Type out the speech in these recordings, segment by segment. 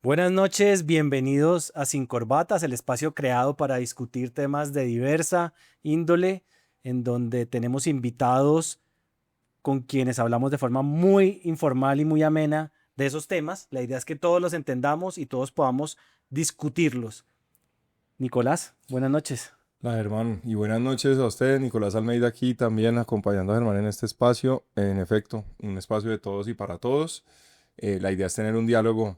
Buenas noches, bienvenidos a Sin Corbatas, el espacio creado para discutir temas de diversa índole, en donde tenemos invitados con quienes hablamos de forma muy informal y muy amena de esos temas. La idea es que todos los entendamos y todos podamos discutirlos. Nicolás, buenas noches. Hola Germán, y buenas noches a usted, Nicolás Almeida aquí también acompañando a Germán en este espacio. En efecto, un espacio de todos y para todos. La idea es tener un diálogo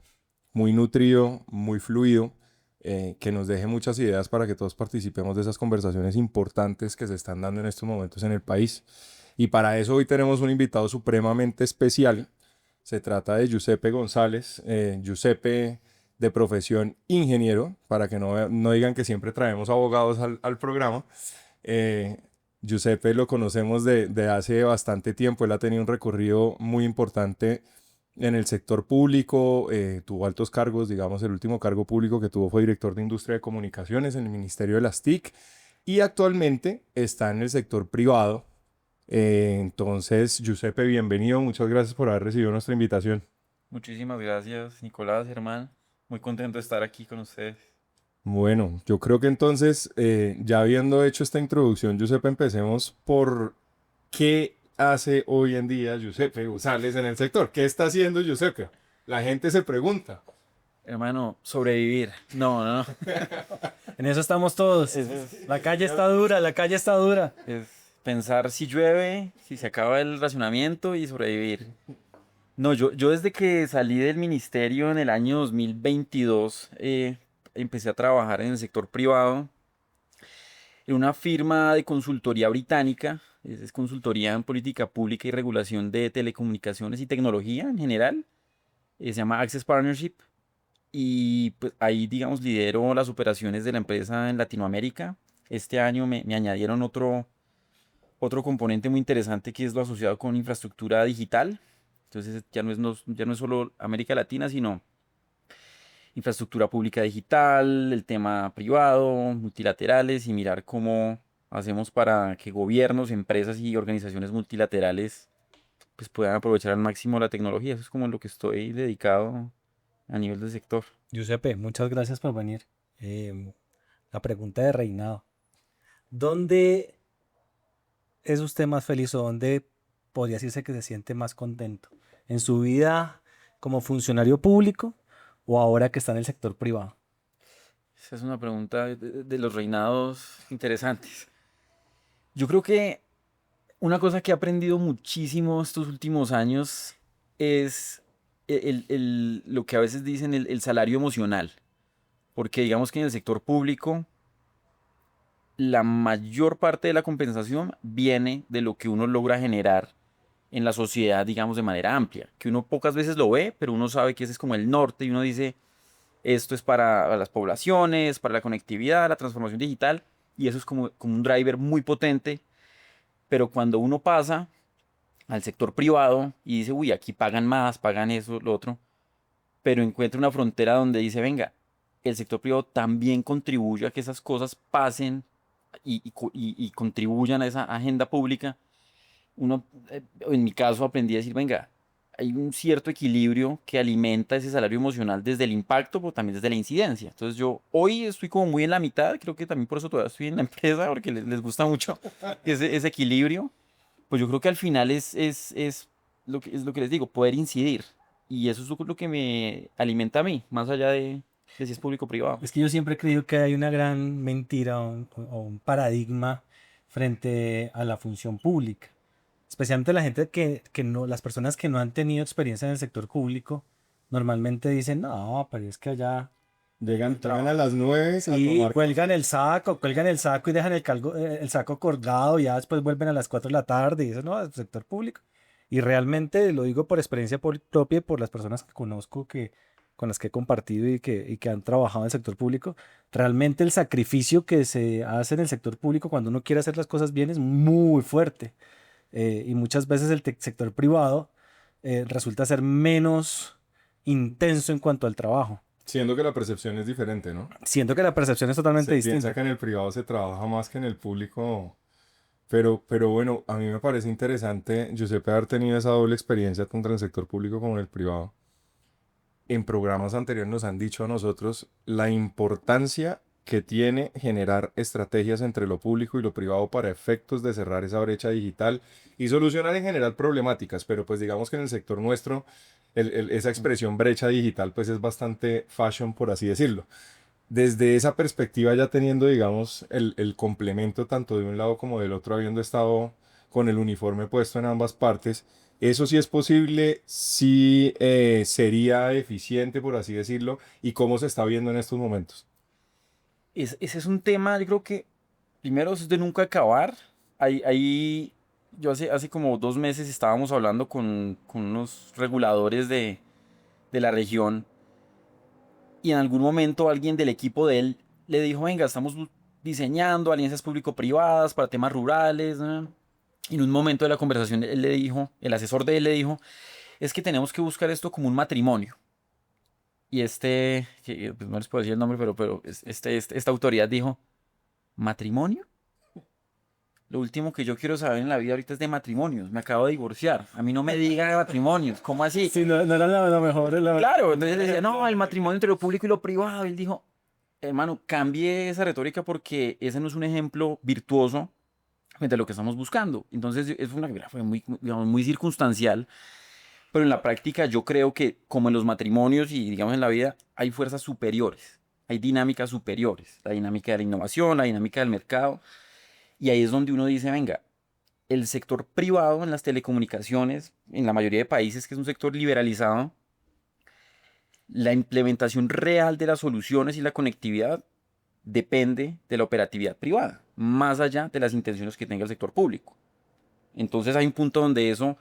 muy nutrido, muy fluido, que nos deje muchas ideas para que todos participemos de esas conversaciones importantes que se están dando en estos momentos en el país. Y para eso hoy tenemos un invitado supremamente especial. Se trata de Giuseppe González. Giuseppe, de profesión ingeniero, para que no digan que siempre traemos abogados al programa. Eh, Giuseppe lo conocemos de hace bastante tiempo. Él ha tenido un recorrido muy importante en el sector público, tuvo altos cargos. Digamos, el último cargo público que tuvo fue director de Industria de Comunicaciones en el Ministerio de las TIC, y actualmente está en el sector privado. Entonces, Giuseppe, bienvenido, muchas gracias por haber recibido nuestra invitación. Muchísimas gracias, Nicolás, Germán. Muy contento de estar aquí con ustedes. Bueno, yo creo que entonces, ya habiendo hecho esta introducción, Giuseppe, empecemos por qué hace hoy en día Giuseppe González en el sector. ¿Qué está haciendo Giuseppe? La gente se pregunta. Hermano, sobrevivir. No, no, no. En eso estamos todos. La calle está dura, la calle está dura. Es pensar si llueve, si se acaba el racionamiento y sobrevivir. No, yo desde que salí del ministerio en el año 2022, empecé a trabajar en el sector privado, en una firma de consultoría británica. Es consultoría en política pública y regulación de telecomunicaciones y tecnología en general. Se llama Access Partnership. Y pues ahí, digamos, lidero las operaciones de la empresa en Latinoamérica. Este año me añadieron otro componente muy interesante que es lo asociado con infraestructura digital. Entonces ya no es solo América Latina, sino infraestructura pública digital, el tema privado, multilaterales y mirar cómo hacemos para que gobiernos, empresas y organizaciones multilaterales pues puedan aprovechar al máximo la tecnología. Eso es como en lo que estoy dedicado a nivel del sector. Giuseppe, muchas gracias por venir. La pregunta de Reinado. ¿Dónde es usted más feliz o dónde podría decirse que se siente más contento? ¿En su vida como funcionario público o ahora que está en el sector privado? Esa es una pregunta de los reinados interesantes. Yo creo que una cosa que he aprendido muchísimo estos últimos años es lo que a veces dicen el salario emocional. Porque digamos que en el sector público la mayor parte de la compensación viene de lo que uno logra generar en la sociedad, digamos, de manera amplia. Que uno pocas veces lo ve, pero uno sabe que ese es como el norte y uno dice, esto es para las poblaciones, para la conectividad, la transformación digital, y eso es como un driver muy potente, pero cuando uno pasa al sector privado y dice, uy, aquí pagan más, pagan eso, lo otro, pero encuentra una frontera donde dice, venga, el sector privado también contribuye a que esas cosas pasen y contribuyan a esa agenda pública. Uno, en mi caso, aprendí a decir, venga, hay un cierto equilibrio que alimenta ese salario emocional desde el impacto, pero también desde la incidencia. Entonces yo hoy estoy como muy en la mitad, creo que también por eso todavía estoy en la empresa, porque les gusta mucho ese equilibrio. Pues yo creo que al final es lo que les digo, poder incidir. Y eso es lo que me alimenta a mí, más allá de si es público o privado. Es que yo siempre he creído que hay una gran mentira o un paradigma frente a la función pública. Especialmente la gente que no, las personas que no han tenido experiencia en el sector público, normalmente dicen, no, pero es que allá Llegan a las 9 a sí, tomar café. cuelgan el saco y dejan el saco colgado y ya después vuelven a las 4 de la tarde y dicen, no, el sector público. Y realmente lo digo por experiencia propia y por las personas que conozco, con las que he compartido y que han trabajado en el sector público, realmente el sacrificio que se hace en el sector público cuando uno quiere hacer las cosas bien es muy fuerte. Y muchas veces el sector privado resulta ser menos intenso en cuanto al trabajo. Siendo que la percepción es diferente, ¿no? Siento que la percepción es totalmente Se piensa distinta. que en el privado se trabaja más que en el público. Pero bueno, a mí me parece interesante, Giuseppe, haber tenido esa doble experiencia tanto en el sector público como en el privado. en programas anteriores nos han dicho a nosotros la importancia que tiene generar estrategias entre lo público y lo privado para efectos de cerrar esa brecha digital y solucionar en general problemáticas, pero pues digamos que en el sector nuestro esa expresión brecha digital pues es bastante fashion, por así decirlo. Desde esa perspectiva, ya teniendo, digamos, el complemento tanto de un lado como del otro, habiendo estado con el uniforme puesto en ambas partes, eso sí es posible, sí sería eficiente, por así decirlo, y cómo se está viendo en estos momentos. Ese es un tema, yo creo que primero es de nunca acabar. Yo hace como 2 meses estábamos hablando con unos reguladores de la región y en algún momento alguien del equipo de él le dijo, venga, estamos diseñando alianzas público-privadas para temas rurales, ¿no? Y en un momento de la conversación él le dijo, el asesor de él le dijo, es que tenemos que buscar esto como un matrimonio. Y pues no les puedo decir el nombre, pero esta autoridad dijo, ¿matrimonio? Lo último que yo quiero saber en la vida ahorita es de matrimonios. Me acabo de divorciar. A mí no me diga de matrimonios. ¿Cómo así? Sí, no, no era lo mejor. Claro, entonces él decía, no, el matrimonio entre lo público y lo privado. Él dijo, hermano, cambie esa retórica porque ese no es un ejemplo virtuoso frente a lo que estamos buscando. Entonces, fue muy, digamos, muy circunstancial, pero en la práctica yo creo que, como en los matrimonios y digamos en la vida, hay fuerzas superiores, hay dinámicas superiores, la dinámica de la innovación, la dinámica del mercado, y ahí es donde uno dice, venga, el sector privado en las telecomunicaciones, en la mayoría de países, que es un sector liberalizado, la implementación real de las soluciones y la conectividad depende de la operatividad privada, más allá de las intenciones que tenga el sector público. Entonces hay un punto donde eso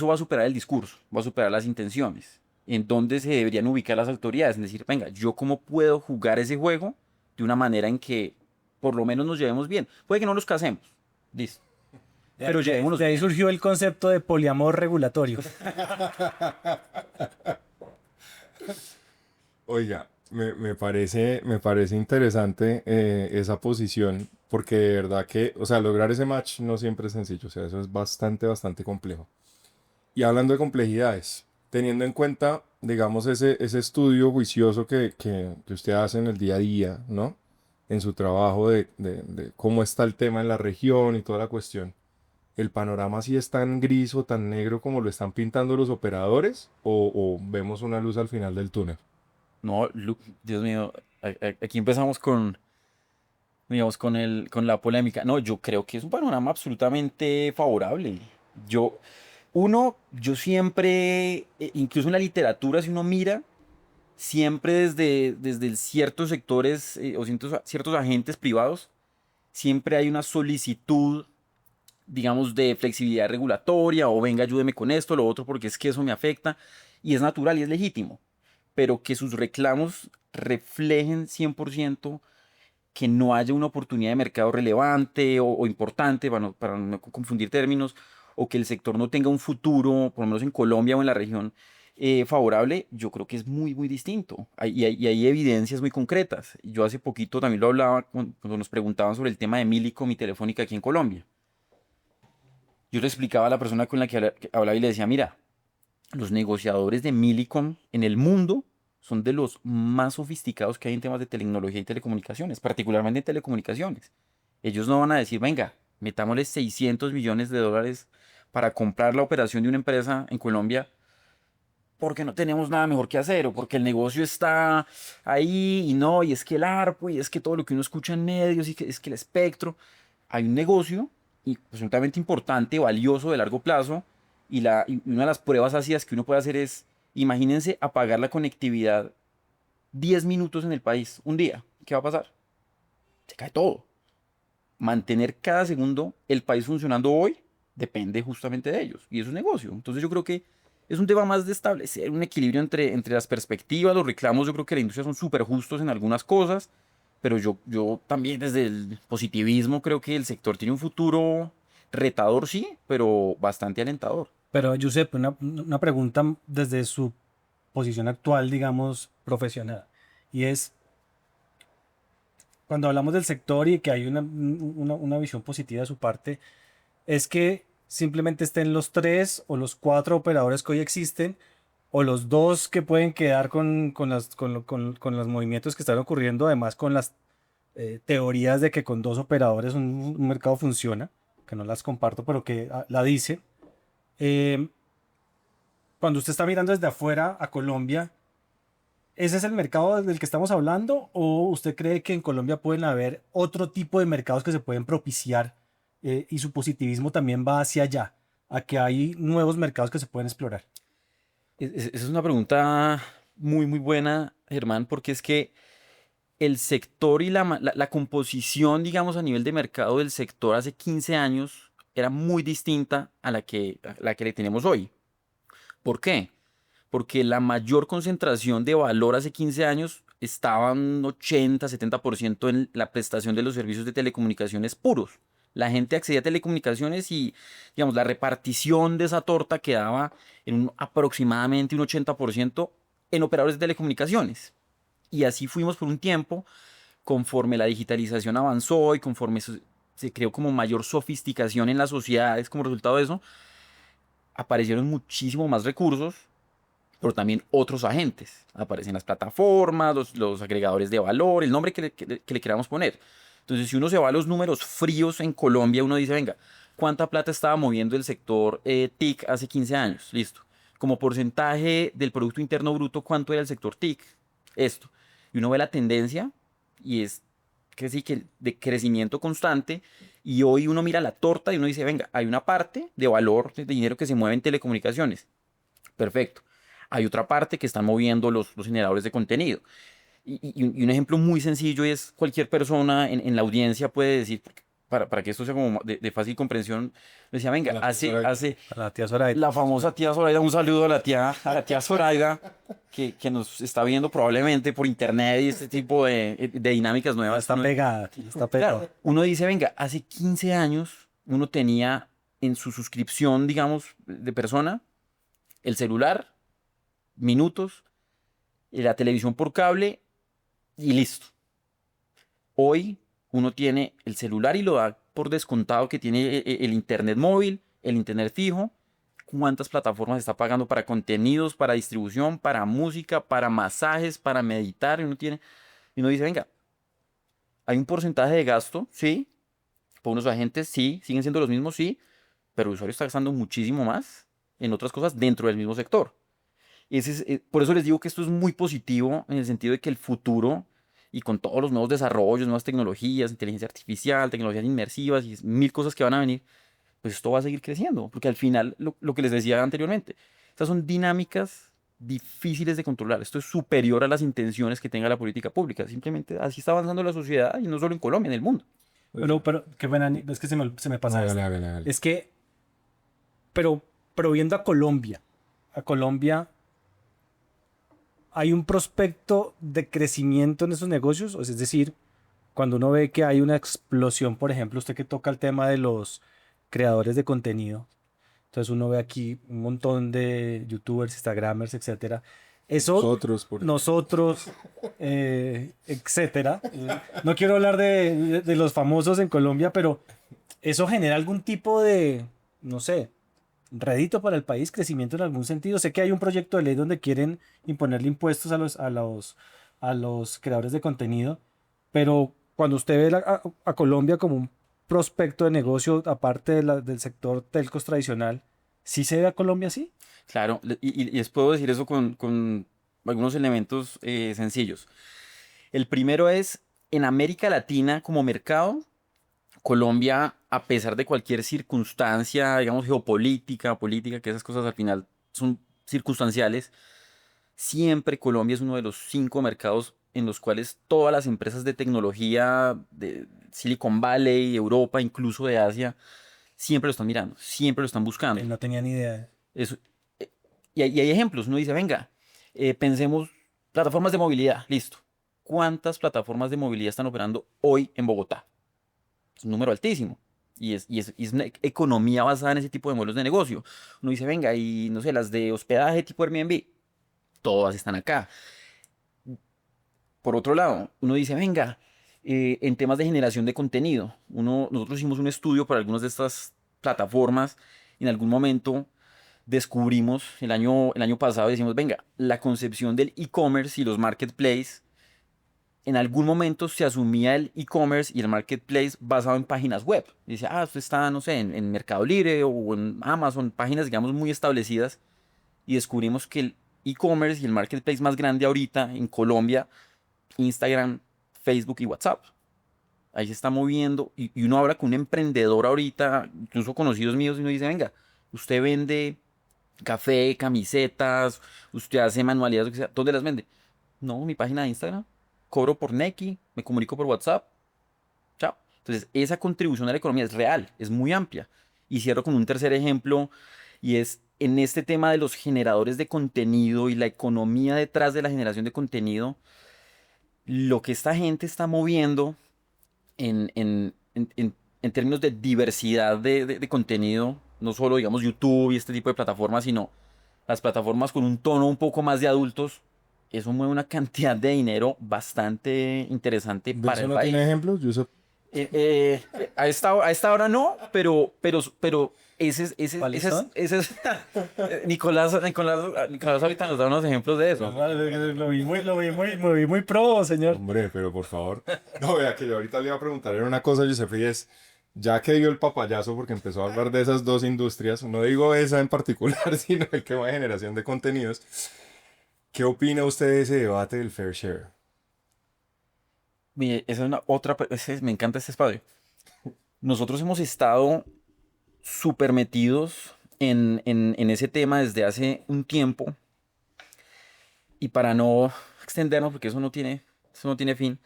va a superar el discurso, va a superar las intenciones, en donde se deberían ubicar las autoridades, es decir, venga, yo cómo puedo jugar ese juego de una manera en que por lo menos nos llevemos bien. Puede que no nos casemos, listo, pero llevémonos De ahí surgió el concepto de poliamor regulatorio. Oiga, me parece interesante esa posición, porque de verdad que, o sea, lograr ese match no siempre es sencillo, o sea, eso es bastante, bastante complejo. Y hablando de complejidades, teniendo en cuenta, digamos, ese estudio juicioso que usted hace en el día a día, ¿no? En su trabajo de cómo está el tema en la región y toda la cuestión. ¿El panorama sí es tan gris o tan negro como lo están pintando los operadores? ¿O vemos una luz al final del túnel? no, Dios mío, aquí empezamos con, digamos, con la polémica. No, yo creo que es un panorama absolutamente favorable. Yo, yo siempre, incluso en la literatura, si uno mira, siempre desde ciertos sectores o ciertos agentes privados, siempre hay una solicitud, digamos, de flexibilidad regulatoria o venga, ayúdeme con esto, lo otro, porque es que eso me afecta. Y es natural y es legítimo, pero que sus reclamos reflejen 100% que no haya una oportunidad de mercado relevante o importante, para no confundir términos, o que el sector no tenga un futuro, por lo menos en Colombia o en la región, favorable, yo creo que es muy, muy distinto. Y hay evidencias muy concretas. Yo hace poquito también lo hablaba cuando nos preguntaban sobre el tema de Millicom y Telefónica aquí en Colombia. Yo le explicaba a la persona con la que hablaba y le decía, mira, los negociadores de Millicom en el mundo son de los más sofisticados que hay en temas de tecnología y telecomunicaciones, particularmente en telecomunicaciones. Ellos no van a decir, venga, metámosle 600 millones de dólares para comprar la operación de una empresa en Colombia porque no tenemos nada mejor que hacer o porque el negocio está ahí y no, y es que el ARPO y es que todo lo que uno escucha en medios y que es que el espectro. Hay un negocio absolutamente importante, valioso, de largo plazo y una de las pruebas ácidas que uno puede hacer es, imagínense apagar la conectividad 10 minutos en el país, un día. ¿Qué va a pasar? Se cae todo. Mantener cada segundo el país funcionando hoy depende justamente de ellos. Y es un negocio. Entonces yo creo que es un tema más de establecer un equilibrio entre las perspectivas, los reclamos. Yo creo que la industria son súper justos en algunas cosas. Pero yo también desde el positivismo creo que el sector tiene un futuro retador, sí, pero bastante alentador. Pero, Giuseppe, una pregunta desde su posición actual, digamos, profesional. Y es, cuando hablamos del sector y que hay una visión positiva de su parte, es que simplemente estén los tres o los cuatro operadores que hoy existen, o los dos que pueden quedar con los movimientos que están ocurriendo, además con las teorías de que con dos operadores un mercado funciona, que no las comparto, pero que la dice. Eh, Cuando usted está mirando desde afuera a Colombia, ¿ese es el mercado del que estamos hablando? ¿O usted cree que en Colombia pueden haber otro tipo de mercados que se pueden propiciar y su positivismo también va hacia allá, a que hay nuevos mercados que se pueden explorar? Esa es una pregunta muy, muy buena, Germán, porque es que el sector y la composición, digamos, a nivel de mercado del sector hace 15 años era muy distinta a la que le tenemos hoy. ¿Por qué? Porque la mayor concentración de valor hace 15 años estaba un 80-70% en la prestación de los servicios de telecomunicaciones puros. La gente accedía a telecomunicaciones y, digamos, la repartición de esa torta quedaba en aproximadamente un 80% en operadores de telecomunicaciones. Y así fuimos por un tiempo, conforme la digitalización avanzó y conforme se creó como mayor sofisticación en las sociedades como resultado de eso, aparecieron muchísimo más recursos, pero también otros agentes. Aparecen las plataformas, los agregadores de valor, el nombre que le queramos poner. Entonces, si uno se va a los números fríos en Colombia, uno dice, venga, ¿cuánta plata estaba moviendo el sector TIC hace 15 años? Listo. Como porcentaje del Producto Interno Bruto, ¿cuánto era el sector TIC? Esto. Y uno ve la tendencia y es que sí, que de crecimiento constante. Y hoy uno mira la torta y uno dice, venga, hay una parte de valor, de dinero que se mueve en telecomunicaciones. Perfecto. Hay otra parte que están moviendo los generadores de contenido. Y un ejemplo muy sencillo es cualquier persona en la audiencia puede decir, para que esto sea como de fácil comprensión, decía, venga, La hace, tía hace A la tía Zoraida. la famosa tía Zoraida, un saludo a la tía Zoraida, que nos está viendo probablemente por internet y este tipo de dinámicas Ya nuevas. está pegada, ya está pegada. Claro, uno dice, venga, hace 15 años uno tenía en su suscripción, digamos, de persona, el celular, minutos, la televisión por cable y listo. Hoy uno tiene el celular y lo da por descontado que tiene el internet móvil, el internet fijo. ¿Cuántas plataformas está pagando para contenidos, para distribución, para música, para masajes, para meditar? Y uno dice, venga, hay un porcentaje de gasto, sí, por unos agentes, sí, siguen siendo los mismos, sí, pero el usuario está gastando muchísimo más en otras cosas dentro del mismo sector. Por eso les digo que esto es muy positivo en el sentido de que el futuro y con todos los nuevos desarrollos, nuevas tecnologías, inteligencia artificial, tecnologías inmersivas y mil cosas que van a venir, pues esto va a seguir creciendo, porque al final, lo que les decía anteriormente, estas son dinámicas difíciles de controlar. Esto es superior a las intenciones que tenga la política pública. Simplemente así está avanzando la sociedad y no solo en Colombia, en el mundo. Pero, qué pena, es que se me pasa Hágale, esto. hágale, hágale. Es que, pero viendo a Colombia, ¿hay un prospecto de crecimiento en esos negocios? O sea, es decir, cuando uno ve que hay una explosión, por ejemplo, usted que toca el tema de los creadores de contenido, entonces uno ve aquí un montón de youtubers, instagramers, etcétera. Eso, Nosotros, nosotros, etcétera. No quiero hablar de los famosos en Colombia, pero eso genera algún tipo de, no sé, rédito para el país, crecimiento en algún sentido. Sé que hay un proyecto de ley donde quieren imponerle impuestos a los creadores de contenido, pero cuando usted ve a Colombia como un prospecto de negocio, aparte del sector telcos tradicional, ¿sí se ve a Colombia así? Claro, y les puedo decir eso con algunos elementos sencillos. El primero es, en América Latina como mercado, Colombia, a pesar de cualquier circunstancia, digamos, geopolítica, política, que esas cosas al final son circunstanciales, siempre Colombia es uno de los 5 mercados en los cuales todas las empresas de tecnología de Silicon Valley, Europa, incluso de Asia, siempre lo están mirando, siempre lo están buscando. No tenía ni idea. Eso, y hay ejemplos, uno dice, venga, pensemos, plataformas de movilidad, listo. ¿Cuántas plataformas de movilidad están operando hoy en Bogotá? Es un número altísimo. Y es una economía basada en ese tipo de modelos de negocio. Uno dice, venga, y no sé, las de hospedaje tipo Airbnb, todas están acá. Por otro lado, uno dice, venga, en temas de generación de contenido, nosotros hicimos un estudio para algunas de estas plataformas. En algún momento descubrimos el año pasado, decimos, venga, la concepción del e-commerce y los marketplaces, en algún momento se asumía el e-commerce y el marketplace basado en páginas web. Dice, usted está, no sé, en Mercado Libre o en Amazon, páginas, digamos, muy establecidas, y descubrimos que el e-commerce y el marketplace más grande ahorita en Colombia, Instagram, Facebook y WhatsApp. Ahí se está moviendo y uno habla con un emprendedor ahorita, incluso conocidos míos, y uno dice, venga, usted vende café, camisetas, usted hace manualidades, lo que sea, ¿dónde las vende? No, mi página de Instagram, cobro por Nequi, me comunico por WhatsApp, chao. Entonces, esa contribución a la economía es real, es muy amplia. Y cierro con un tercer ejemplo, y es en este tema de los generadores de contenido y la economía detrás de la generación de contenido, lo que esta gente está moviendo en términos de diversidad de contenido, no solo, digamos, YouTube y este tipo de plataformas, sino las plataformas con un tono un poco más de adultos, eso mueve una cantidad de dinero bastante interesante ¿De para eso el no tiene país. ejemplos, Yusuf? A esta hora no, pero ¿Cuáles son? Nicolás ahorita nos da unos ejemplos de eso. Lo vi muy pro, señor. Hombre, pero por favor. No, vea que yo ahorita le iba a preguntar era una cosa, Yusuf, y es, ya que dio el papayazo porque empezó a hablar de esas dos industrias, no digo esa en particular, sino el tema de generación de contenidos, ¿qué opina usted de ese debate del fair share? Mire, esa es me encanta este espacio. Nosotros hemos estado súper metidos en ese tema desde hace un tiempo. Y para no extendernos, porque eso no tiene fin,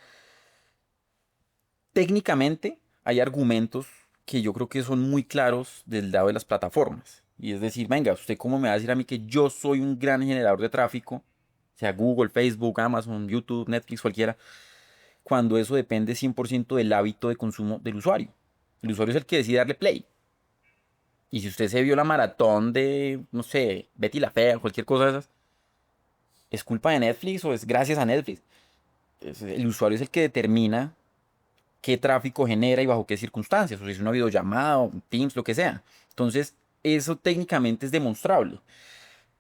técnicamente hay argumentos que yo creo que son muy claros del lado de las plataformas. Y es decir, venga, ¿usted cómo me va a decir a mí que yo soy un gran generador de tráfico? Sea Google, Facebook, Amazon, YouTube, Netflix, cualquiera, cuando eso depende 100% del hábito de consumo del usuario. El usuario es el que decide darle play. Y si usted se vio la maratón de, no sé, Betty la Fea, cualquier cosa de esas, ¿es culpa de Netflix o es gracias a Netflix? El usuario es el que determina qué tráfico genera y bajo qué circunstancias, o si es una videollamada, o Teams, lo que sea. Entonces, eso técnicamente es demostrable.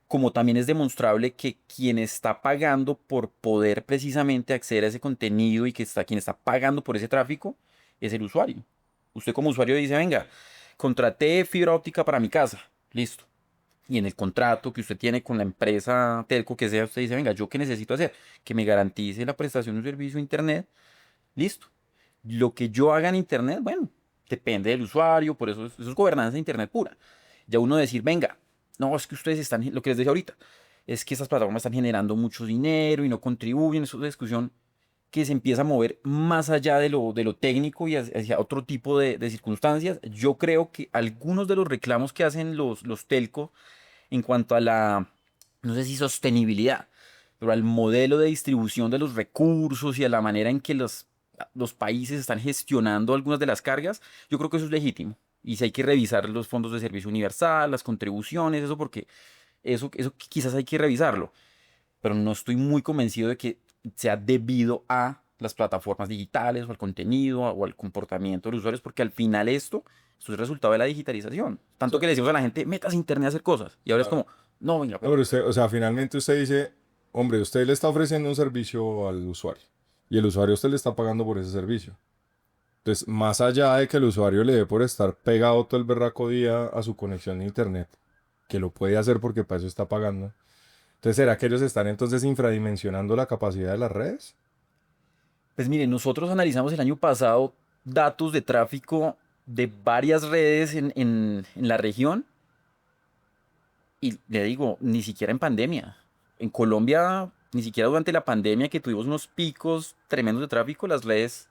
Como también es demostrable que quien está pagando por poder precisamente acceder a ese contenido y quien está pagando por ese tráfico es el usuario. Usted como usuario dice, venga, contraté fibra óptica para mi casa. Listo. Y en el contrato que usted tiene con la empresa telco que sea, usted dice, venga, ¿yo qué necesito hacer? Que me garantice la prestación de un servicio de internet. Listo. Lo que yo haga en internet, bueno, depende del usuario, por eso es gobernanza de internet pura. Ya uno decir, venga, no, es que ustedes están, lo que les decía ahorita, es que estas plataformas están generando mucho dinero y no contribuyen, eso es una discusión que se empieza a mover más allá de lo técnico y hacia otro tipo de circunstancias. Yo creo que algunos de los reclamos que hacen los telco en cuanto a la, no sé si sostenibilidad, pero al modelo de distribución de los recursos y a la manera en que los países están gestionando algunas de las cargas, yo creo que eso es legítimo. Y si hay que revisar los fondos de servicio universal, las contribuciones, eso porque eso quizás hay que revisarlo. Pero no estoy muy convencido de que sea debido a las plataformas digitales o al contenido o al comportamiento de los usuarios, porque al final esto es resultado de la digitalización. Tanto que le decimos a la gente, metas a internet a hacer cosas. Y ahora es como, no, venga, No, pero usted, o sea, finalmente usted dice, hombre, usted le está ofreciendo un servicio al usuario y el usuario a usted le está pagando por ese servicio. Entonces, más allá de que el usuario le dé por estar pegado todo el berraco día a su conexión de internet, que lo puede hacer porque para eso está pagando. Entonces, ¿será que ellos están entonces infradimensionando la capacidad de las redes? pues mire, nosotros analizamos el año pasado datos de tráfico de varias redes en la región y le digo, ni siquiera en pandemia. En Colombia, ni siquiera durante la pandemia que tuvimos unos picos tremendos de tráfico, las redes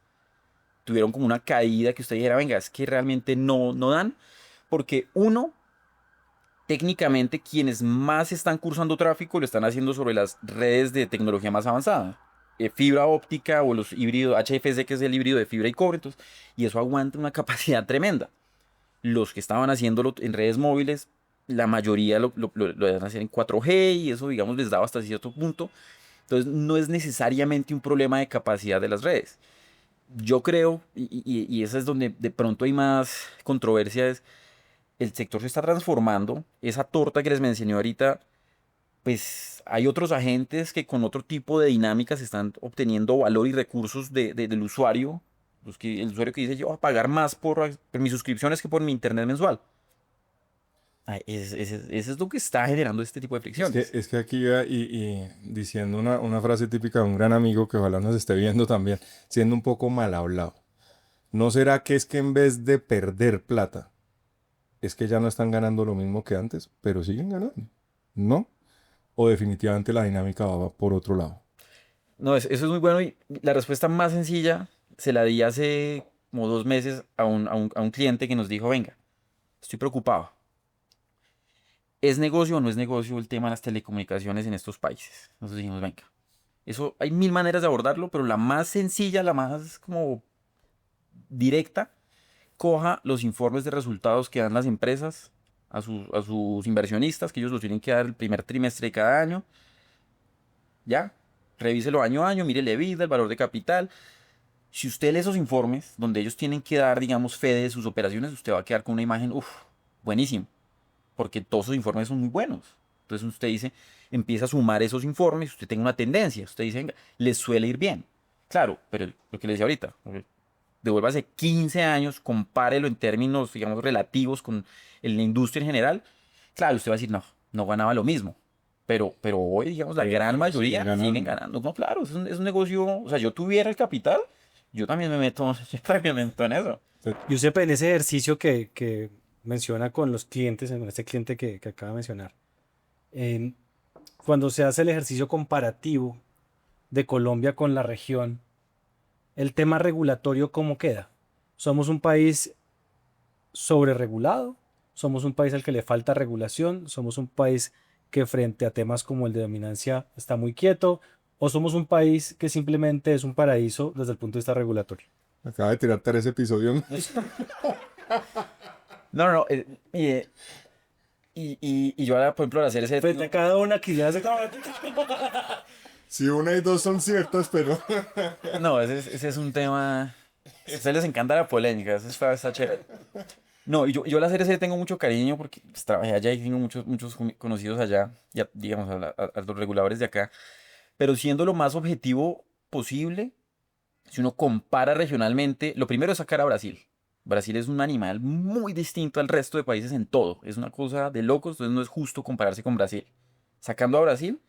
tuvieron como una caída que usted dijera, venga, es que realmente no dan, porque uno, técnicamente quienes más están cursando tráfico lo están haciendo sobre las redes de tecnología más avanzada. Fibra óptica o los híbridos HFC, que es el híbrido de fibra y cobre, entonces, y eso aguanta una capacidad tremenda. Los que estaban haciéndolo en redes móviles, la mayoría lo iban a hacer en 4G y eso, digamos, les daba hasta cierto punto. Entonces, no es necesariamente un problema de capacidad de las redes. Yo creo, y esa es donde de pronto hay más controversia, es el sector se está transformando, esa torta que les mencioné ahorita, pues hay otros agentes que con otro tipo de dinámicas están obteniendo valor y recursos del usuario, el usuario que dice yo voy a pagar más por mis suscripciones que por mi internet mensual. Ese es lo que está generando este tipo de fricciones. Es que aquí iba y diciendo una frase típica de un gran amigo que ojalá nos esté viendo también, siendo un poco mal hablado. ¿No será que es que en vez de perder plata, es que ya no están ganando lo mismo que antes, pero siguen ganando? ¿No? ¿O definitivamente la dinámica va por otro lado? No, eso es muy bueno y la respuesta más sencilla se la di hace como 2 meses a un cliente que nos dijo, venga, estoy preocupado. ¿Es negocio o no es negocio el tema de las telecomunicaciones en estos países? Nosotros dijimos, venga, eso hay mil maneras de abordarlo, pero la más sencilla, la más como directa, coja los informes de resultados que dan las empresas a sus inversionistas, que ellos los tienen que dar el primer trimestre de cada año, ya, revíselo año a año, mire el EBITDA, el valor de capital. Si usted lee esos informes, donde ellos tienen que dar, digamos, fe de sus operaciones, usted va a quedar con una imagen, uff, buenísimo, porque todos esos informes son muy buenos. Entonces usted dice, empieza a sumar esos informes, usted tenga una tendencia, usted dice, venga, les suele ir bien. Claro, pero lo que le decía ahorita, devuélvase 15 años, compárelo en términos, digamos, relativos con la industria en general. Claro, usted va a decir, no, no ganaba lo mismo. Pero hoy, digamos, la gran mayoría siguen ganando. No, claro, es un negocio. O sea, yo tuviera el capital, yo también me meto, yo también me meto en eso. Giuseppe, en ese ejercicio que menciona con los clientes, con este cliente que acaba de mencionar, en- cuando se hace el ejercicio comparativo de Colombia con la región, el tema regulatorio, ¿cómo queda? ¿Somos un país sobreregulado? ¿Somos un país al que le falta regulación? ¿Somos un país que frente a temas como el de dominancia está muy quieto? ¿O somos un país que simplemente es un paraíso desde el punto de vista regulatorio? Acaba de tirar 3 episodios. No, no, no. Y yo ahora, por ejemplo, al hacer ese. Frente a cada una que ya hace... Sí, una y dos son ciertas, pero... No, ese es un tema. A ustedes les encanta la polémica, eso está chévere. No, y yo a la CRC tengo mucho cariño porque pues, trabajé allá y tengo muchos conocidos allá, ya, digamos, a los reguladores de acá. Pero siendo lo más objetivo posible, si uno compara regionalmente, lo primero es sacar a Brasil. Brasil es un animal muy distinto al resto de países en todo. Es una cosa de locos, entonces no es justo compararse con Brasil. Sacando a Brasil,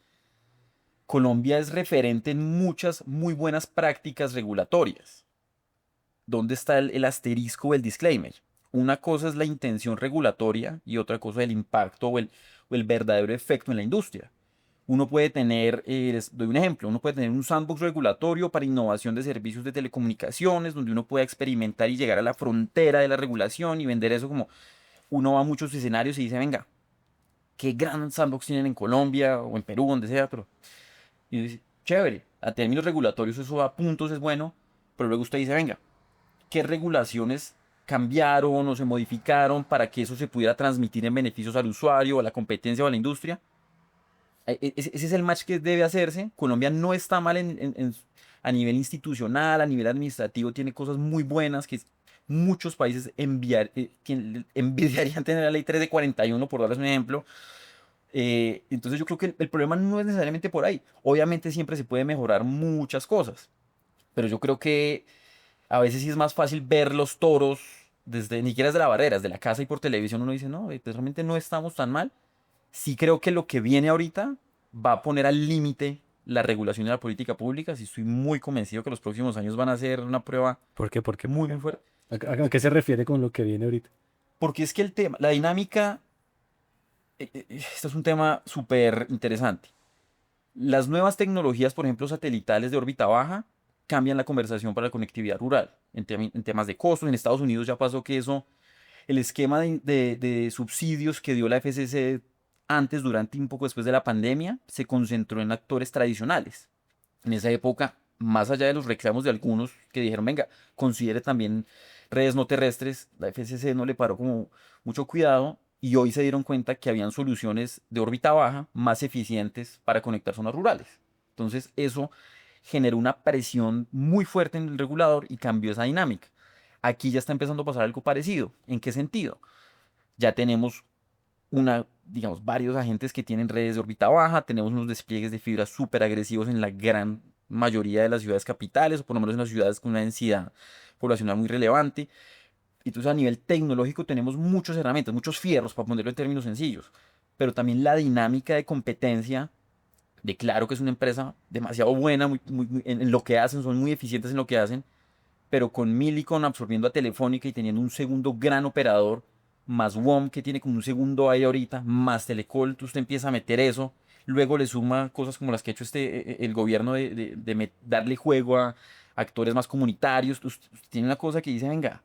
Colombia es referente en muchas muy buenas prácticas regulatorias. ¿Dónde está el asterisco o el disclaimer? Una cosa es la intención regulatoria y otra cosa el impacto o el verdadero efecto en la industria. Uno puede tener, les doy un ejemplo, uno puede tener un sandbox regulatorio para innovación de servicios de telecomunicaciones, donde uno pueda experimentar y llegar a la frontera de la regulación y vender eso como uno va a muchos escenarios y dice, venga, qué gran sandbox tienen en Colombia o en Perú, donde sea, pero y dice, chévere, a términos regulatorios eso va a puntos, es bueno, pero luego usted dice, venga, ¿qué regulaciones cambiaron o se modificaron para que eso se pudiera transmitir en beneficios al usuario, a la competencia o a la industria? Ese es el match que debe hacerse. Colombia no está mal a nivel institucional, a nivel administrativo, tiene cosas muy buenas que muchos países envidiarían tener la ley 3 de 41, por darles un ejemplo. Entonces yo creo que el problema no es necesariamente por ahí. Obviamente siempre se puede mejorar muchas cosas, pero yo creo que a veces sí es más fácil ver los toros desde, ni siquiera desde la barrera, desde la casa y por televisión uno dice, no, pues realmente no estamos tan mal. Sí creo que lo que viene ahorita va a poner al límite la regulación de la política pública. Sí estoy muy convencido que los próximos años van a ser una prueba ¿Por qué? ¿Por qué? muy, muy fuerte. ¿A qué se refiere con lo que viene ahorita? Porque es que el tema, la dinámica, esto es un tema súper interesante. Las nuevas tecnologías, por ejemplo, satelitales de órbita baja, cambian la conversación para la conectividad rural. En temas de costos, en Estados Unidos ya pasó que eso, el esquema de subsidios que dio la FCC antes, durante y un poco después de la pandemia, se concentró en actores tradicionales. En esa época, más allá de los reclamos de algunos que dijeron, venga, considere también redes no terrestres, la FCC no le paró como mucho cuidado y hoy se dieron cuenta que habían soluciones de órbita baja más eficientes para conectar zonas rurales. Entonces eso generó una presión muy fuerte en el regulador y cambió esa dinámica. Aquí ya está empezando a pasar algo parecido. ¿En qué sentido? Ya tenemos digamos, varios agentes que tienen redes de órbita baja, tenemos unos despliegues de fibra súper agresivos en la gran mayoría de las ciudades capitales, o por lo menos en las ciudades con una densidad poblacional muy relevante. Y entonces a nivel tecnológico tenemos muchas herramientas, muchos fierros, para ponerlo en términos sencillos. Pero también la dinámica de competencia de Claro, que es una empresa demasiado buena en lo que hacen, son muy eficientes en lo que hacen, pero con Millicom absorbiendo a Telefónica y teniendo un segundo gran operador, más WOM que tiene como un segundo aire ahorita, más Telecol, entonces usted empieza a meter eso, luego le suma cosas como las que ha hecho el gobierno de darle juego a actores más comunitarios, usted tiene una cosa que dice, venga,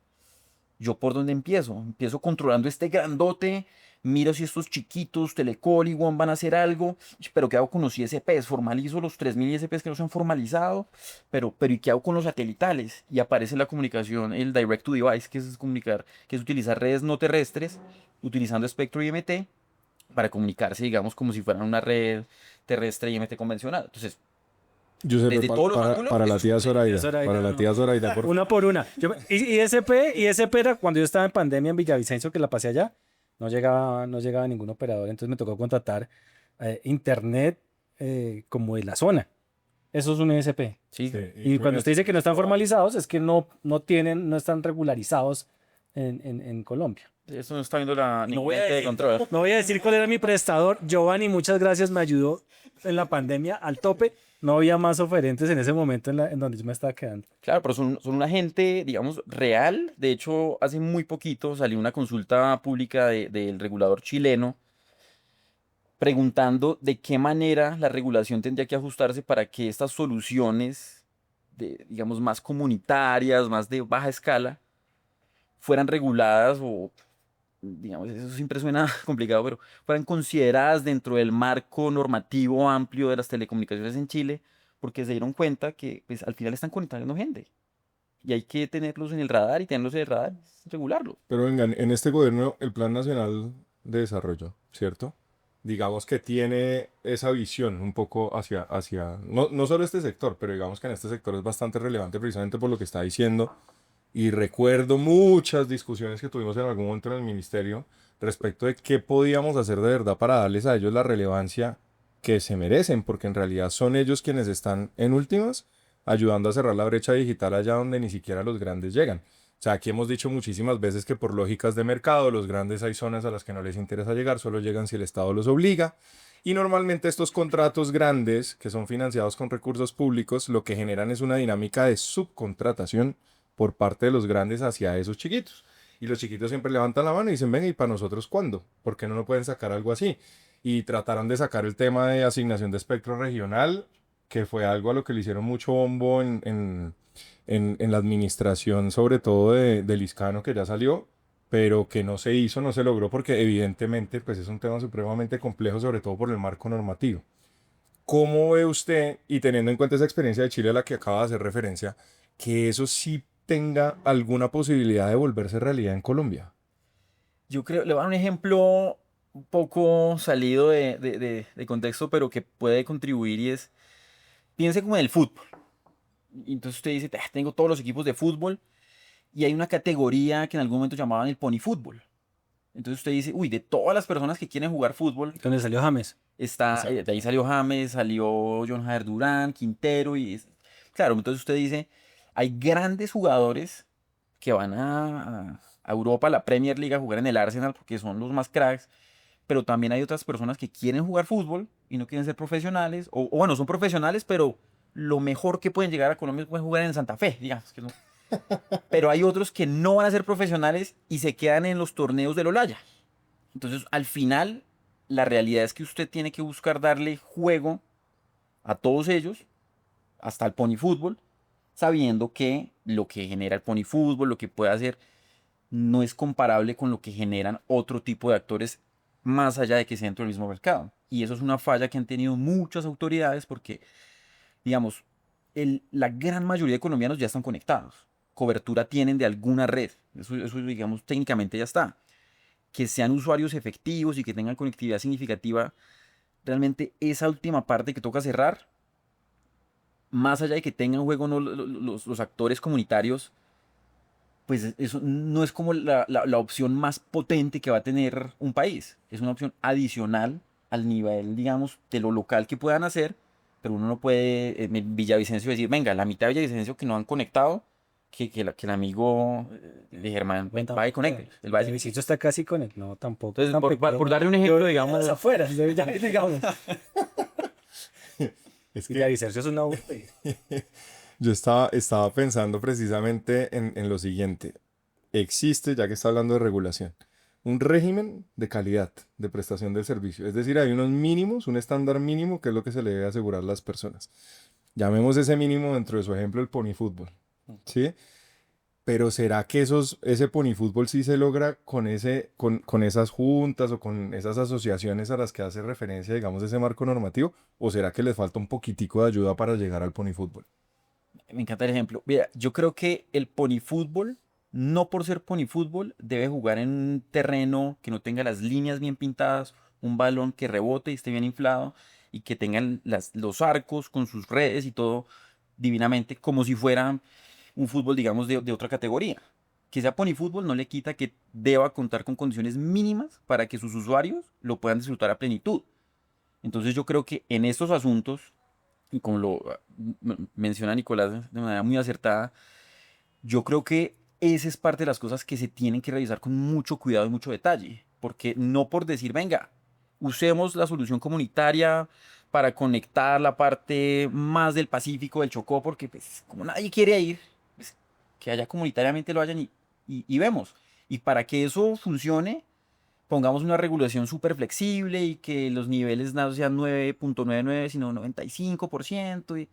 ¿yo por dónde empiezo? Empiezo controlando este grandote, miro si estos chiquitos, Telecol y WOM van a hacer algo, pero ¿qué hago con los ISPs? Formalizo los 3000 ISPs que no se han formalizado, pero ¿y qué hago con los satelitales? Y aparece la comunicación, el Direct to Device, que es comunicar, que es utilizar redes no terrestres, utilizando espectro IMT, para comunicarse, digamos, como si fueran una red terrestre IMT convencional. Entonces, Giuseppe, desde todos los ángulos, para eso la es tía una idea. Zoraida, Zoraida, para la no. tía Zoraida, por Una por una. ISP era cuando yo estaba en pandemia en Villavicencio, que la pasé allá, no llegaba ningún operador, entonces me tocó contratar internet como de la zona. Eso es un ISP. Sí, Sí, Y cuando usted dice que no están formalizados, es que no están regularizados en Colombia. eso no está viendo la No ningún voy a ente de decir, control. no voy a decir cuál era mi prestador. Giovanni, muchas gracias, me ayudó en la pandemia al tope. No había más oferentes en ese momento en donde yo me estaba quedando. Claro, pero son un agente, digamos, real. De hecho, hace muy poquito salió una consulta pública del regulador chileno preguntando de qué manera la regulación tendría que ajustarse para que estas soluciones, digamos, más comunitarias, más de baja escala, fueran reguladas o, digamos, eso siempre suena complicado, pero fueran consideradas dentro del marco normativo amplio de las telecomunicaciones en Chile, porque se dieron cuenta que pues, al final están conectando gente. Y hay que tenerlos en el radar y tenerlos en el radar es regularlo. Pero vengan, en este gobierno, el Plan Nacional de Desarrollo, ¿cierto? Digamos que tiene esa visión un poco no solo este sector, pero digamos que en este sector es bastante relevante precisamente por lo que está diciendo. Y recuerdo muchas discusiones que tuvimos en algún momento en el ministerio respecto de qué podíamos hacer de verdad para darles a ellos la relevancia que se merecen, porque en realidad son ellos quienes están en últimas ayudando a cerrar la brecha digital allá donde ni siquiera los grandes llegan. O sea, aquí hemos dicho muchísimas veces que por lógicas de mercado, los grandes hay zonas a las que no les interesa llegar, solo llegan si el Estado los obliga. Y normalmente estos contratos grandes, que son financiados con recursos públicos, lo que generan es una dinámica de subcontratación por parte de los grandes hacia esos chiquitos. Y los chiquitos siempre levantan la mano y dicen, venga, ¿y para nosotros cuándo? ¿Por qué no nos pueden sacar algo así? Y trataron de sacar el tema de asignación de espectro regional, que fue algo a lo que le hicieron mucho bombo en la administración, sobre todo de Liscano, que ya salió, pero que no se hizo, no se logró, porque evidentemente pues es un tema supremamente complejo, sobre todo por el marco normativo. ¿Cómo ve usted, y teniendo en cuenta esa experiencia de Chile a la que acaba de hacer referencia, que eso sí tenga alguna posibilidad de volverse realidad en Colombia? Yo creo, le voy a dar un ejemplo un poco salido de contexto, pero que puede contribuir y es, piense como en el fútbol. Y entonces usted dice, "Ah, tengo todos los equipos de fútbol y hay una categoría que en algún momento llamaban el pony fútbol. Entonces usted dice, uy, de todas las personas que quieren jugar fútbol, Donde salió James. está, Exacto. de ahí salió James, salió John Jair Durán, Quintero claro, entonces usted dice, hay grandes jugadores que van a Europa, a la Premier League, a jugar en el Arsenal porque son los más cracks, pero también hay otras personas que quieren jugar fútbol y no quieren ser profesionales, o bueno, son profesionales, pero lo mejor que pueden llegar a Colombia es jugar en Santa Fe, digamos. Pero hay otros que no van a ser profesionales y se quedan en los torneos del Olaya. Entonces, al final, la realidad es que usted tiene que buscar darle juego a todos ellos, hasta el pony fútbol, sabiendo que lo que genera el pony fútbol, lo que puede hacer, no es comparable con lo que generan otro tipo de actores más allá de que sea dentro del mismo mercado. Y eso es una falla que han tenido muchas autoridades porque, digamos, la gran mayoría de colombianos ya están conectados. Cobertura tienen de alguna red. Eso, digamos, técnicamente ya está. Que sean usuarios efectivos y que tengan conectividad significativa, realmente esa última parte que toca cerrar, más allá de que tengan juego o no, los actores comunitarios, pues eso no es como la opción más potente que va a tener un país. Es una opción adicional al nivel, digamos, de lo local que puedan hacer, pero uno no puede en Villavicencio decir, venga, la mitad de Villavicencio que no han conectado, que el amigo de Germán, ven, No, vaya y conecte. Él va a decir, Villavicencio está casi con él. No, tampoco es entonces, tan por pequeño. darle un ejemplo, Digamos, digamos, afuera, digamos. Es que Villavicencio es una urbe. yo estaba pensando precisamente en lo siguiente. Existe, ya que está hablando de regulación, un régimen de calidad de prestación del servicio. Es decir, hay unos mínimos, un estándar mínimo que es lo que se le debe asegurar a las personas. Llamemos ese mínimo dentro de su ejemplo el pony fútbol, ¿sí? Pero ¿será que ese pony fútbol sí se logra con esas juntas o con esas asociaciones a las que hace referencia, digamos, ese marco normativo? ¿O será que les falta un poquitico de ayuda para llegar al pony fútbol? me encanta el ejemplo. Mira, yo creo que el pony fútbol, no por ser pony fútbol, debe jugar en un terreno que no tenga las líneas bien pintadas, un balón que rebote y esté bien inflado y que tengan los arcos con sus redes y todo divinamente, como si fuera un fútbol, digamos, de otra categoría. Que sea pony fútbol no le quita que deba contar con condiciones mínimas para que sus usuarios lo puedan disfrutar a plenitud. Entonces yo creo que en estos asuntos, y como lo menciona Nicolás de manera muy acertada, yo creo que esa es parte de las cosas que se tienen que revisar con mucho cuidado y mucho detalle, porque no por decir, venga, usemos la solución comunitaria para conectar la parte más del Pacífico, del Chocó, porque pues como nadie quiere ir, pues, que allá comunitariamente lo hayan y vemos. Y para que eso funcione, pongamos una regulación súper flexible y que los niveles no sean 9.99, sino 95%,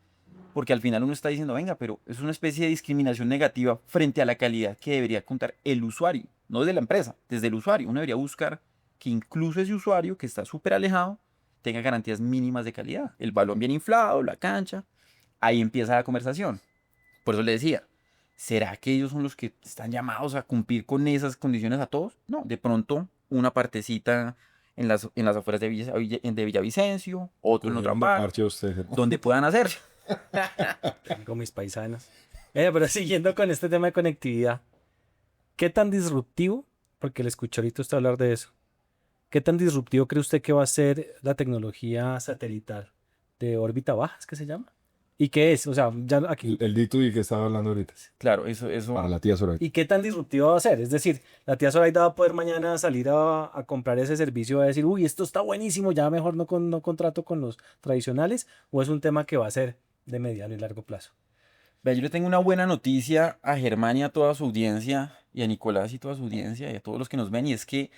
porque al final uno está diciendo, venga, pero es una especie de discriminación negativa frente a la calidad que debería contar el usuario, no desde la empresa, desde el usuario. Uno debería buscar que incluso ese usuario que está súper alejado tenga garantías mínimas de calidad. El balón bien inflado, la cancha, ahí empieza la conversación. Por eso le decía, ¿será que ellos son los que están llamados a cumplir con esas condiciones a todos? No, de pronto una partecita en las afueras de Villavicencio, otro en otra Cogieron de parte, parche a usted. donde puedan hacer. Tengo mis paisanos. Pero siguiendo con este tema de conectividad, ¿qué tan disruptivo? Porque le escuché ahorita usted hablar de eso. ¿Qué tan disruptivo cree usted que va a ser la tecnología satelital de órbita baja, es que se llama? ¿Y qué es? O sea, ya aquí. El D2I que estaba hablando ahorita. Claro, eso, Para la tía Soraya. ¿Y qué tan disruptivo va a ser? Es decir, la tía Zoraida va a poder mañana salir a comprar ese servicio y va a decir, uy, esto está buenísimo, ya mejor no contrato con los tradicionales, o es un tema que va a ser de mediano y largo plazo. vea, yo le tengo una buena noticia a Germán y a toda su audiencia, y a Nicolás y toda su audiencia, y a todos los que nos ven, y es que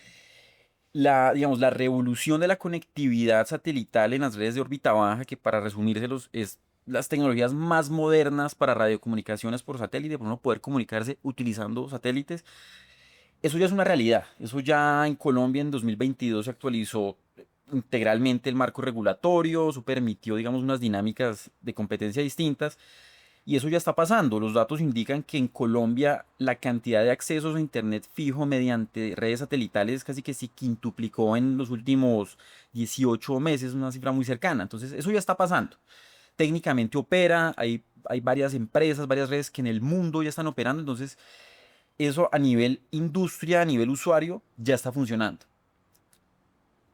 digamos, la revolución de la conectividad satelital en las redes de órbita baja, que para resumírselos es las tecnologías más modernas para radiocomunicaciones por satélite, por uno poder comunicarse utilizando satélites, eso ya es una realidad. Eso ya en Colombia en 2022 se actualizó integralmente el marco regulatorio, eso permitió, digamos, unas dinámicas de competencia distintas. Y eso ya está pasando. Los datos indican que en Colombia la cantidad de accesos a Internet fijo mediante redes satelitales casi que se quintuplicó en los últimos 18 meses, una cifra muy cercana. Entonces, eso ya está pasando. Técnicamente opera, hay varias empresas, varias redes que en el mundo ya están operando. Entonces, eso a nivel industria, a nivel usuario, ya está funcionando.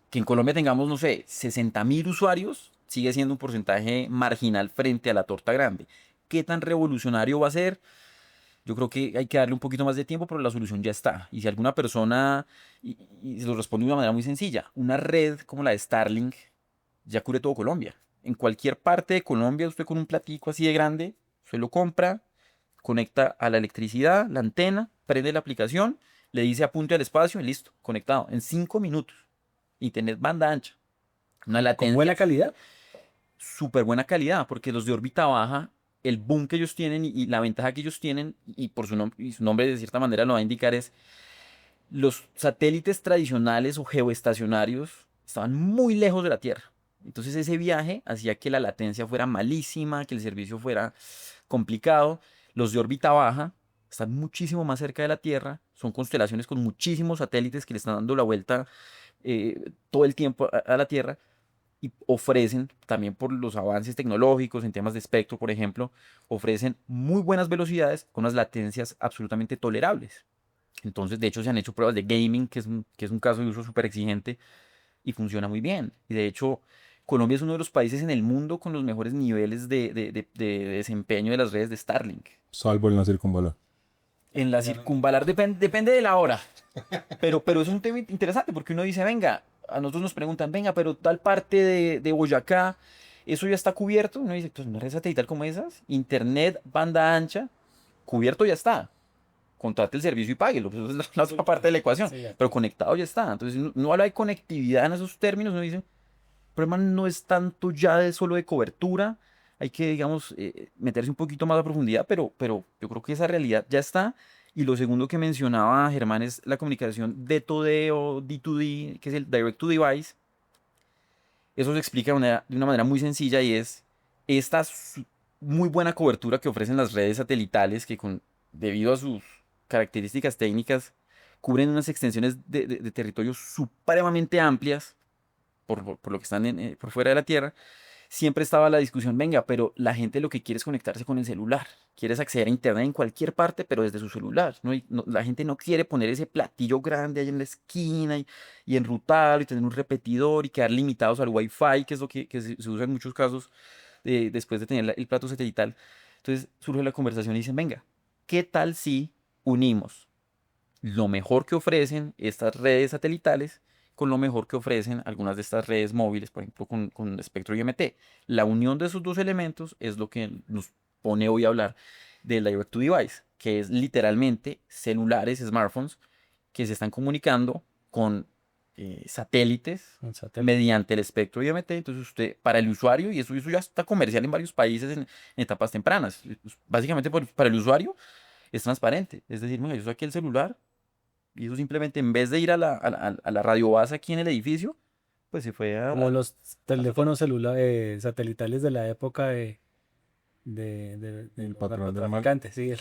Que en Colombia tengamos, no sé, 60.000 usuarios, sigue siendo un porcentaje marginal frente a la torta grande. ¿Qué tan revolucionario va a ser? Yo creo que hay que darle un poquito más de tiempo, pero la solución ya está. Y si alguna persona, y se lo responde de una manera muy sencilla, una red como la de Starlink ya cubre todo Colombia. En cualquier parte de Colombia, usted con un platico así de grande, usted lo compra, conecta a la electricidad, la antena, prende la aplicación, le dice apunte al espacio y listo, conectado. En 5 minutos. Internet banda ancha. Una Con latencia buena calidad. súper buena calidad, porque los de órbita baja, el boom que ellos tienen y la ventaja que ellos tienen, y por su nombre de cierta manera lo va a indicar, es los satélites tradicionales o geoestacionarios estaban muy lejos de la Tierra. Entonces ese viaje hacía que la latencia fuera malísima, que el servicio fuera complicado. Los de órbita baja están muchísimo más cerca de la Tierra, son constelaciones con muchísimos satélites que le están dando la vuelta todo el tiempo a la Tierra y ofrecen, también por los avances tecnológicos en temas de espectro, por ejemplo, ofrecen muy buenas velocidades con unas latencias absolutamente tolerables. Entonces, de hecho, se han hecho pruebas de gaming, que es un caso de uso súper exigente y funciona muy bien. Y de hecho, Colombia es uno de los países en el mundo con los mejores niveles de desempeño de las redes de Starlink. Salvo en la circunvalar. En la circunvalar depende de la hora. Pero es un tema interesante porque uno dice, venga, a nosotros nos preguntan, venga, pero tal parte de Boyacá, ¿eso ya está cubierto? Uno dice, pues una red satelital como esas, internet, banda ancha, cubierto ya está. Contrate el servicio y páguelo, pues esa es la otra parte de la ecuación. Sí, Pero conectado ya está. Entonces, no habla de conectividad en esos términos, uno dice, el problema no es tanto ya de solo de cobertura, hay que, digamos, meterse un poquito más a profundidad, pero yo creo que esa realidad ya está. Y lo segundo que mencionaba Germán es la comunicación D2D o D2D, que es el Direct to Device. Eso se explica de una manera muy sencilla y es esta muy buena cobertura que ofrecen las redes satelitales que debido a sus características técnicas cubren unas extensiones de territorio supremamente amplias por lo que están por fuera de la Tierra. Siempre estaba la discusión, venga, pero la gente lo que quiere es conectarse con el celular. Quieres acceder a internet en cualquier parte, pero desde su celular. ¿No? La gente no quiere poner ese platillo grande ahí en la esquina y enrutarlo y tener un repetidor y quedar limitados al Wi-Fi, que es lo que se usa en muchos casos después de tener el plato satelital. Entonces surge la conversación y dicen, venga, ¿qué tal si unimos lo mejor que ofrecen estas redes satelitales con lo mejor que ofrecen algunas de estas redes móviles, por ejemplo, con espectro IMT? La unión de esos dos elementos es lo que nos pone hoy a hablar del Direct to Device, que es literalmente celulares, smartphones, que se están comunicando con satélites un satélite. mediante el espectro IMT. Entonces usted, para el usuario, y eso ya está comercial en varios países en etapas tempranas, básicamente para el usuario es transparente. Es decir, mira, yo saqué el celular y eso simplemente en vez de ir a la radio base aquí en el edificio, pues se fue Como los a la teléfonos satelitales de la época de El los patrón del mal. narcotraficantes, sí.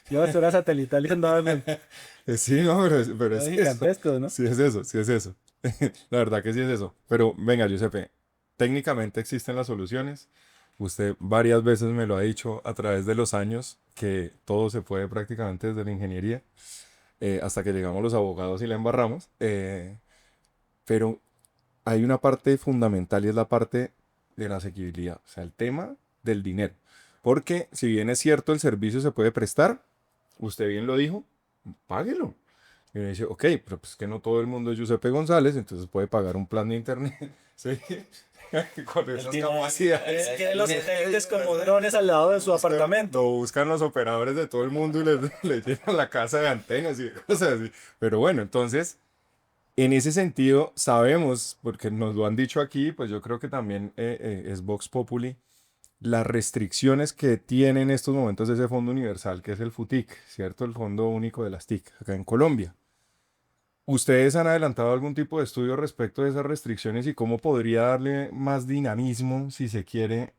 Yo eso era satelital y andaban Sí, no, pero es eso. gigantescos, ¿no? Sí es eso, sí es eso. La verdad que sí es eso. Pero venga, Giuseppe, técnicamente existen las soluciones. Usted varias veces me lo ha dicho a través de los años que todo se puede prácticamente desde la ingeniería, hasta que llegamos los abogados y la embarramos. Pero hay una parte fundamental y es la parte de la asequibilidad, o sea, el tema del dinero. Porque si bien es cierto el servicio se puede prestar, usted bien lo dijo, páguelo. Y uno dice, ok, pero pues que no todo el mundo es Giuseppe González, entonces puede pagar un plan de internet. Sí, con esas capacidades. Tiene los satélites como drones al lado de su apartamento. Lo buscan los operadores de todo el mundo y les llenan la casa de antenas y cosas así. Pero bueno, entonces, en ese sentido, sabemos, porque nos lo han dicho aquí, pues yo creo que también es Vox Populi, las restricciones que tiene en estos momentos ese Fondo Universal, que es el FUTIC, ¿cierto? El Fondo Único de las TIC, acá en Colombia. ¿Ustedes han adelantado algún tipo de estudio respecto de esas restricciones y cómo podría darle más dinamismo, si se quiere,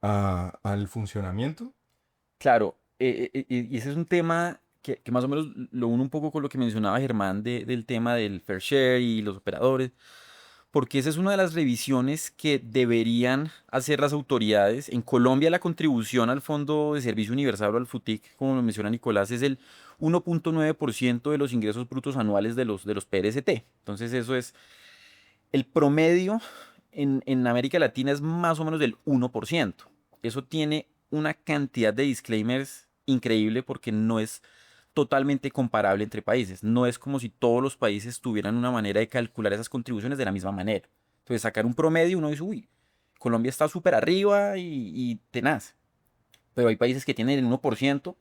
al funcionamiento? Claro, y ese es un tema que más o menos lo uno un poco con lo que mencionaba Germán del tema del fair share y los operadores, porque esa es una de las revisiones que deberían hacer las autoridades. En Colombia la contribución al Fondo de Servicio Universal o al FUTIC, como lo menciona Nicolás, es el 1,9% de los ingresos brutos anuales de los PRST. Entonces eso es el promedio en América Latina es más o menos del 1%. Eso tiene una cantidad de disclaimers increíble porque no es totalmente comparable entre países. No es como si todos los países tuvieran una manera de calcular esas contribuciones de la misma manera. Entonces, sacar un promedio, uno dice, uy, Colombia está súper arriba y tenaz. Pero hay países que tienen el 1%,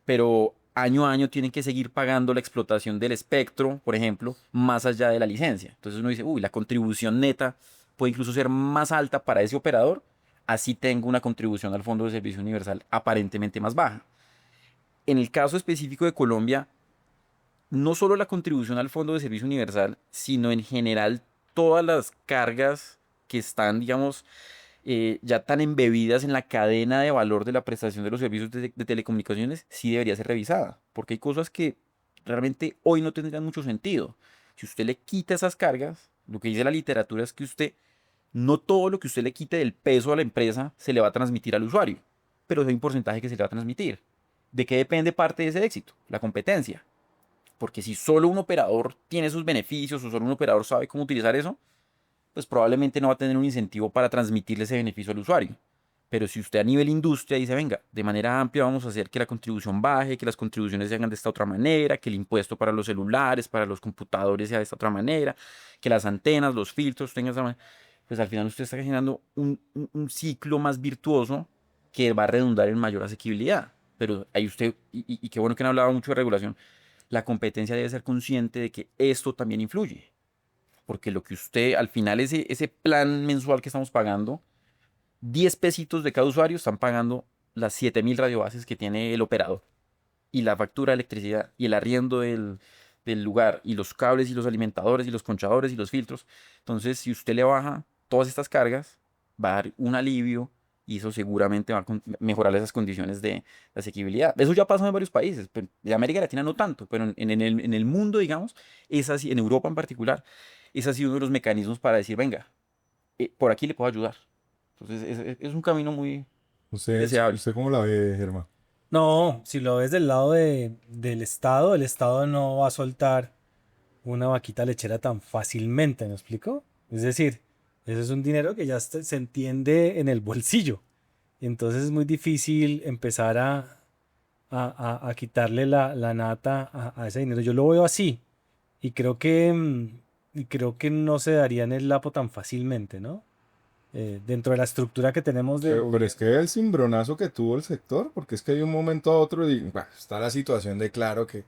pero año a año tienen que seguir pagando la explotación del espectro, por ejemplo, más allá de la licencia. Entonces uno dice, uy, la contribución neta puede incluso ser más alta para ese operador, así tengo una contribución al Fondo de Servicio Universal aparentemente más baja. En el caso específico de Colombia, no solo la contribución al Fondo de Servicio Universal, sino en general todas las cargas que están, digamos, ya tan embebidas en la cadena de valor de la prestación de los servicios de telecomunicaciones, sí debería ser revisada, porque hay cosas que realmente hoy no tendrían mucho sentido. Si usted le quita esas cargas, lo que dice la literatura es que usted No todo lo que usted le quite del peso a la empresa se le va a transmitir al usuario, pero hay un porcentaje que se le va a transmitir. ¿De qué depende parte de ese éxito? La competencia. Porque si solo un operador tiene sus beneficios o solo un operador sabe cómo utilizar eso, pues probablemente no va a tener un incentivo para transmitirle ese beneficio al usuario. Pero si usted a nivel industria dice, venga, de manera amplia vamos a hacer que la contribución baje, que las contribuciones se hagan de esta otra manera, que el impuesto para los celulares, para los computadores sea de esta otra manera, que las antenas, los filtros tengan esta manera, pues al final usted está generando un ciclo más virtuoso que va a redundar en mayor asequibilidad. Pero ahí usted, y qué bueno que han hablado mucho de regulación, la competencia debe ser consciente de que esto también influye. Porque lo que usted, al final, ese plan mensual que estamos pagando, 10 pesitos de cada usuario están pagando las 7.000 radiobases que tiene el operador. Y la factura de electricidad, y el arriendo del lugar, y los cables, y los alimentadores, y los conchadores, y los filtros. Entonces, si usted le baja todas estas cargas, va a dar un alivio, y eso seguramente va a mejorar esas condiciones de asequibilidad. Eso ya pasa en varios países, pero en América Latina no tanto, pero en el mundo, digamos, es así, en Europa en particular, es así uno de los mecanismos para decir, venga, por aquí le puedo ayudar. Entonces es un camino muy deseable. ¿Usted cómo la ve, Germán? No, si lo ves del lado del Estado, el Estado no va a soltar una vaquita lechera tan fácilmente, ¿me explico? Es decir, ese es un dinero que ya se entiende en el bolsillo. Entonces es muy difícil empezar a quitarle la nata a ese dinero. Yo lo veo así y creo que no se darían el lapo tan fácilmente, ¿no? Dentro de la estructura que tenemos de... Pero es que el cimbronazo que tuvo el sector, porque es que hay un momento a otro y bueno, está la situación de claro que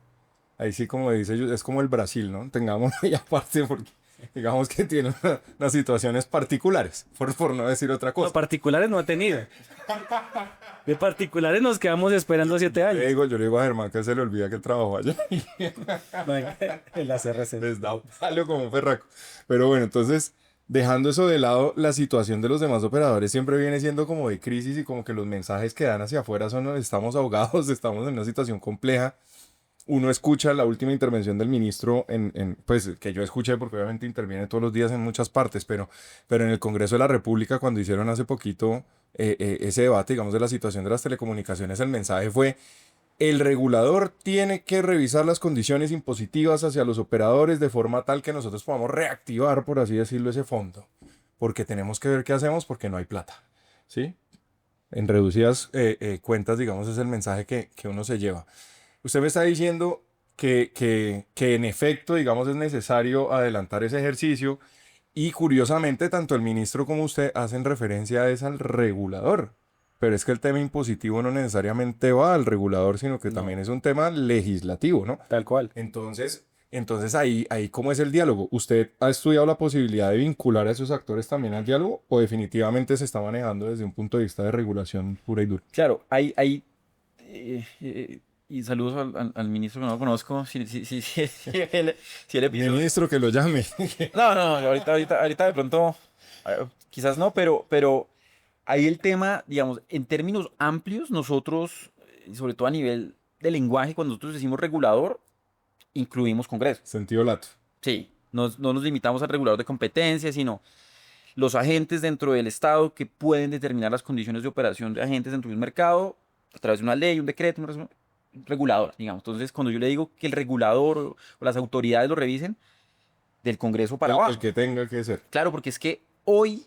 ahí sí, como dice yo, es como el Brasil, ¿no? Tengámoslo ahí aparte porque digamos que tiene unas situaciones particulares, por no decir otra No, cosa. particulares no ha tenido. De particulares nos quedamos esperando 7 años. Yo le digo a Germán que se le olvida que él trabajó allá y No, en las RC. les da un palo como un perraco. Pero bueno, entonces, dejando eso de lado, la situación de los demás operadores siempre viene siendo como de crisis y como que los mensajes que dan hacia afuera son: estamos ahogados, estamos en una situación compleja. Uno escucha la última intervención del ministro pues que yo escuché porque obviamente interviene todos los días en muchas partes, pero en el Congreso de la República cuando hicieron hace poquito ese debate, digamos, de la situación de las telecomunicaciones, el mensaje fue: el regulador tiene que revisar las condiciones impositivas hacia los operadores de forma tal que nosotros podamos reactivar, por así decirlo, ese fondo, porque tenemos que ver qué hacemos porque no hay plata, ¿sí? En reducidas cuentas, digamos, es el mensaje que uno se lleva. Usted me está diciendo que en efecto, digamos, es necesario adelantar ese ejercicio y curiosamente tanto el ministro como usted hacen referencia al regulador. Pero es que el tema impositivo no necesariamente va al regulador, sino que también No, es un tema legislativo, ¿no? tal cual. Entonces ahí ¿cómo es el diálogo? ¿Usted ha estudiado la posibilidad de vincular a esos actores también al diálogo o definitivamente se está manejando desde un punto de vista de regulación pura y dura? Claro, y saludos al ministro que no lo conozco. Si el Y el episodio... ministro que lo llame. No, no, ahorita de pronto, quizás no, pero ahí el tema, digamos, en términos amplios, nosotros, sobre todo a nivel de lenguaje, cuando nosotros decimos regulador, incluimos Congreso. Sentido lato. Sí, no nos limitamos al regulador de competencia, sino los agentes dentro del Estado que pueden determinar las condiciones de operación de agentes dentro de un mercado a través de una ley, un decreto, una resolución reguladora, digamos. Entonces, cuando yo le digo que el regulador o las autoridades lo revisen, del Congreso para El abajo. que tenga que ser. Claro, porque es que hoy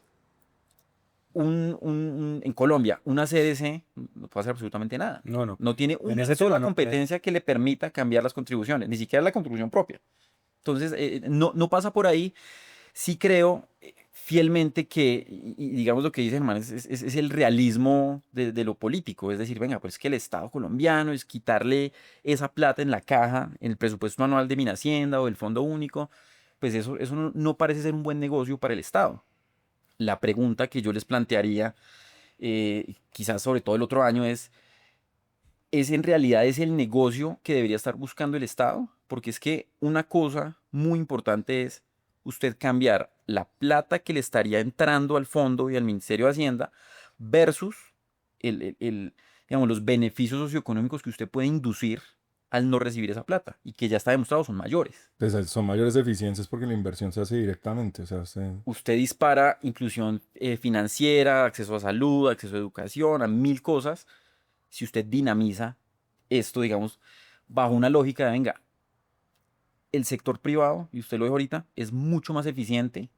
en Colombia una CDC no puede hacer absolutamente nada. No, no. No tiene En una ese sola tema no. competencia que le permita cambiar las contribuciones, ni siquiera la contribución propia. Entonces, no pasa por ahí. Sí creo fielmente que, y digamos lo que dice Germán, es el realismo de lo político. Es decir, venga, pues que el Estado colombiano es quitarle esa plata en la caja, en el presupuesto anual de Minhacienda o del Fondo Único, pues eso no parece ser un buen negocio para el Estado. La pregunta que yo les plantearía, quizás sobre todo el otro año, ¿es en realidad es el negocio que debería estar buscando el Estado? Porque es que una cosa muy importante es usted cambiar la plata que le estaría entrando al fondo y al Ministerio de Hacienda versus digamos, los beneficios socioeconómicos que usted puede inducir al no recibir esa plata y que ya está demostrado son mayores. Pues son mayores eficiencias porque la inversión se hace directamente. O sea, Usted dispara inclusión financiera, acceso a salud, acceso a educación, a mil cosas. Si usted dinamiza esto, digamos, bajo una lógica de, venga, el sector privado, y usted lo dijo ahorita, es mucho más eficiente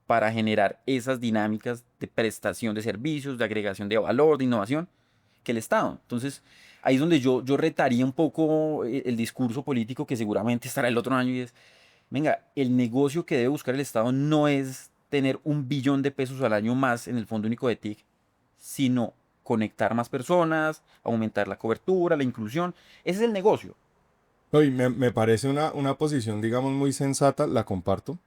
para generar esas dinámicas de prestación de servicios, de agregación de valor, de innovación, que el Estado. Entonces, ahí es donde yo retaría un poco el discurso político que seguramente estará el otro año y es, venga, el negocio que debe buscar el Estado no es tener 1 billón de pesos al año más en el Fondo Único de TIC, sino conectar más personas, aumentar la cobertura, la inclusión. Ese es el negocio. no, y me parece una posición, digamos, muy sensata, la comparto,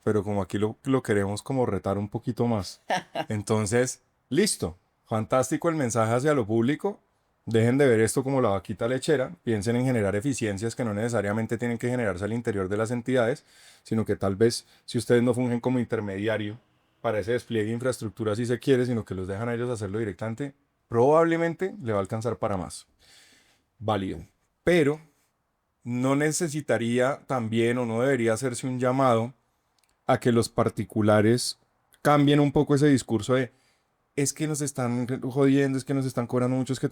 pero como aquí lo queremos como retar un poquito más. Entonces, listo, fantástico el mensaje hacia lo público. Dejen de ver esto como la vaquita lechera, piensen en generar eficiencias que no necesariamente tienen que generarse al interior de las entidades, sino que tal vez si ustedes no fungen como intermediario para ese despliegue de infraestructura si se quiere, sino que los dejan a ellos hacerlo directamente, probablemente le va a alcanzar para más. Válido. Pero no necesitaría también o no debería hacerse un llamado a que los particulares cambien un poco ese discurso de es que nos están jodiendo, es que nos están cobrando mucho, es que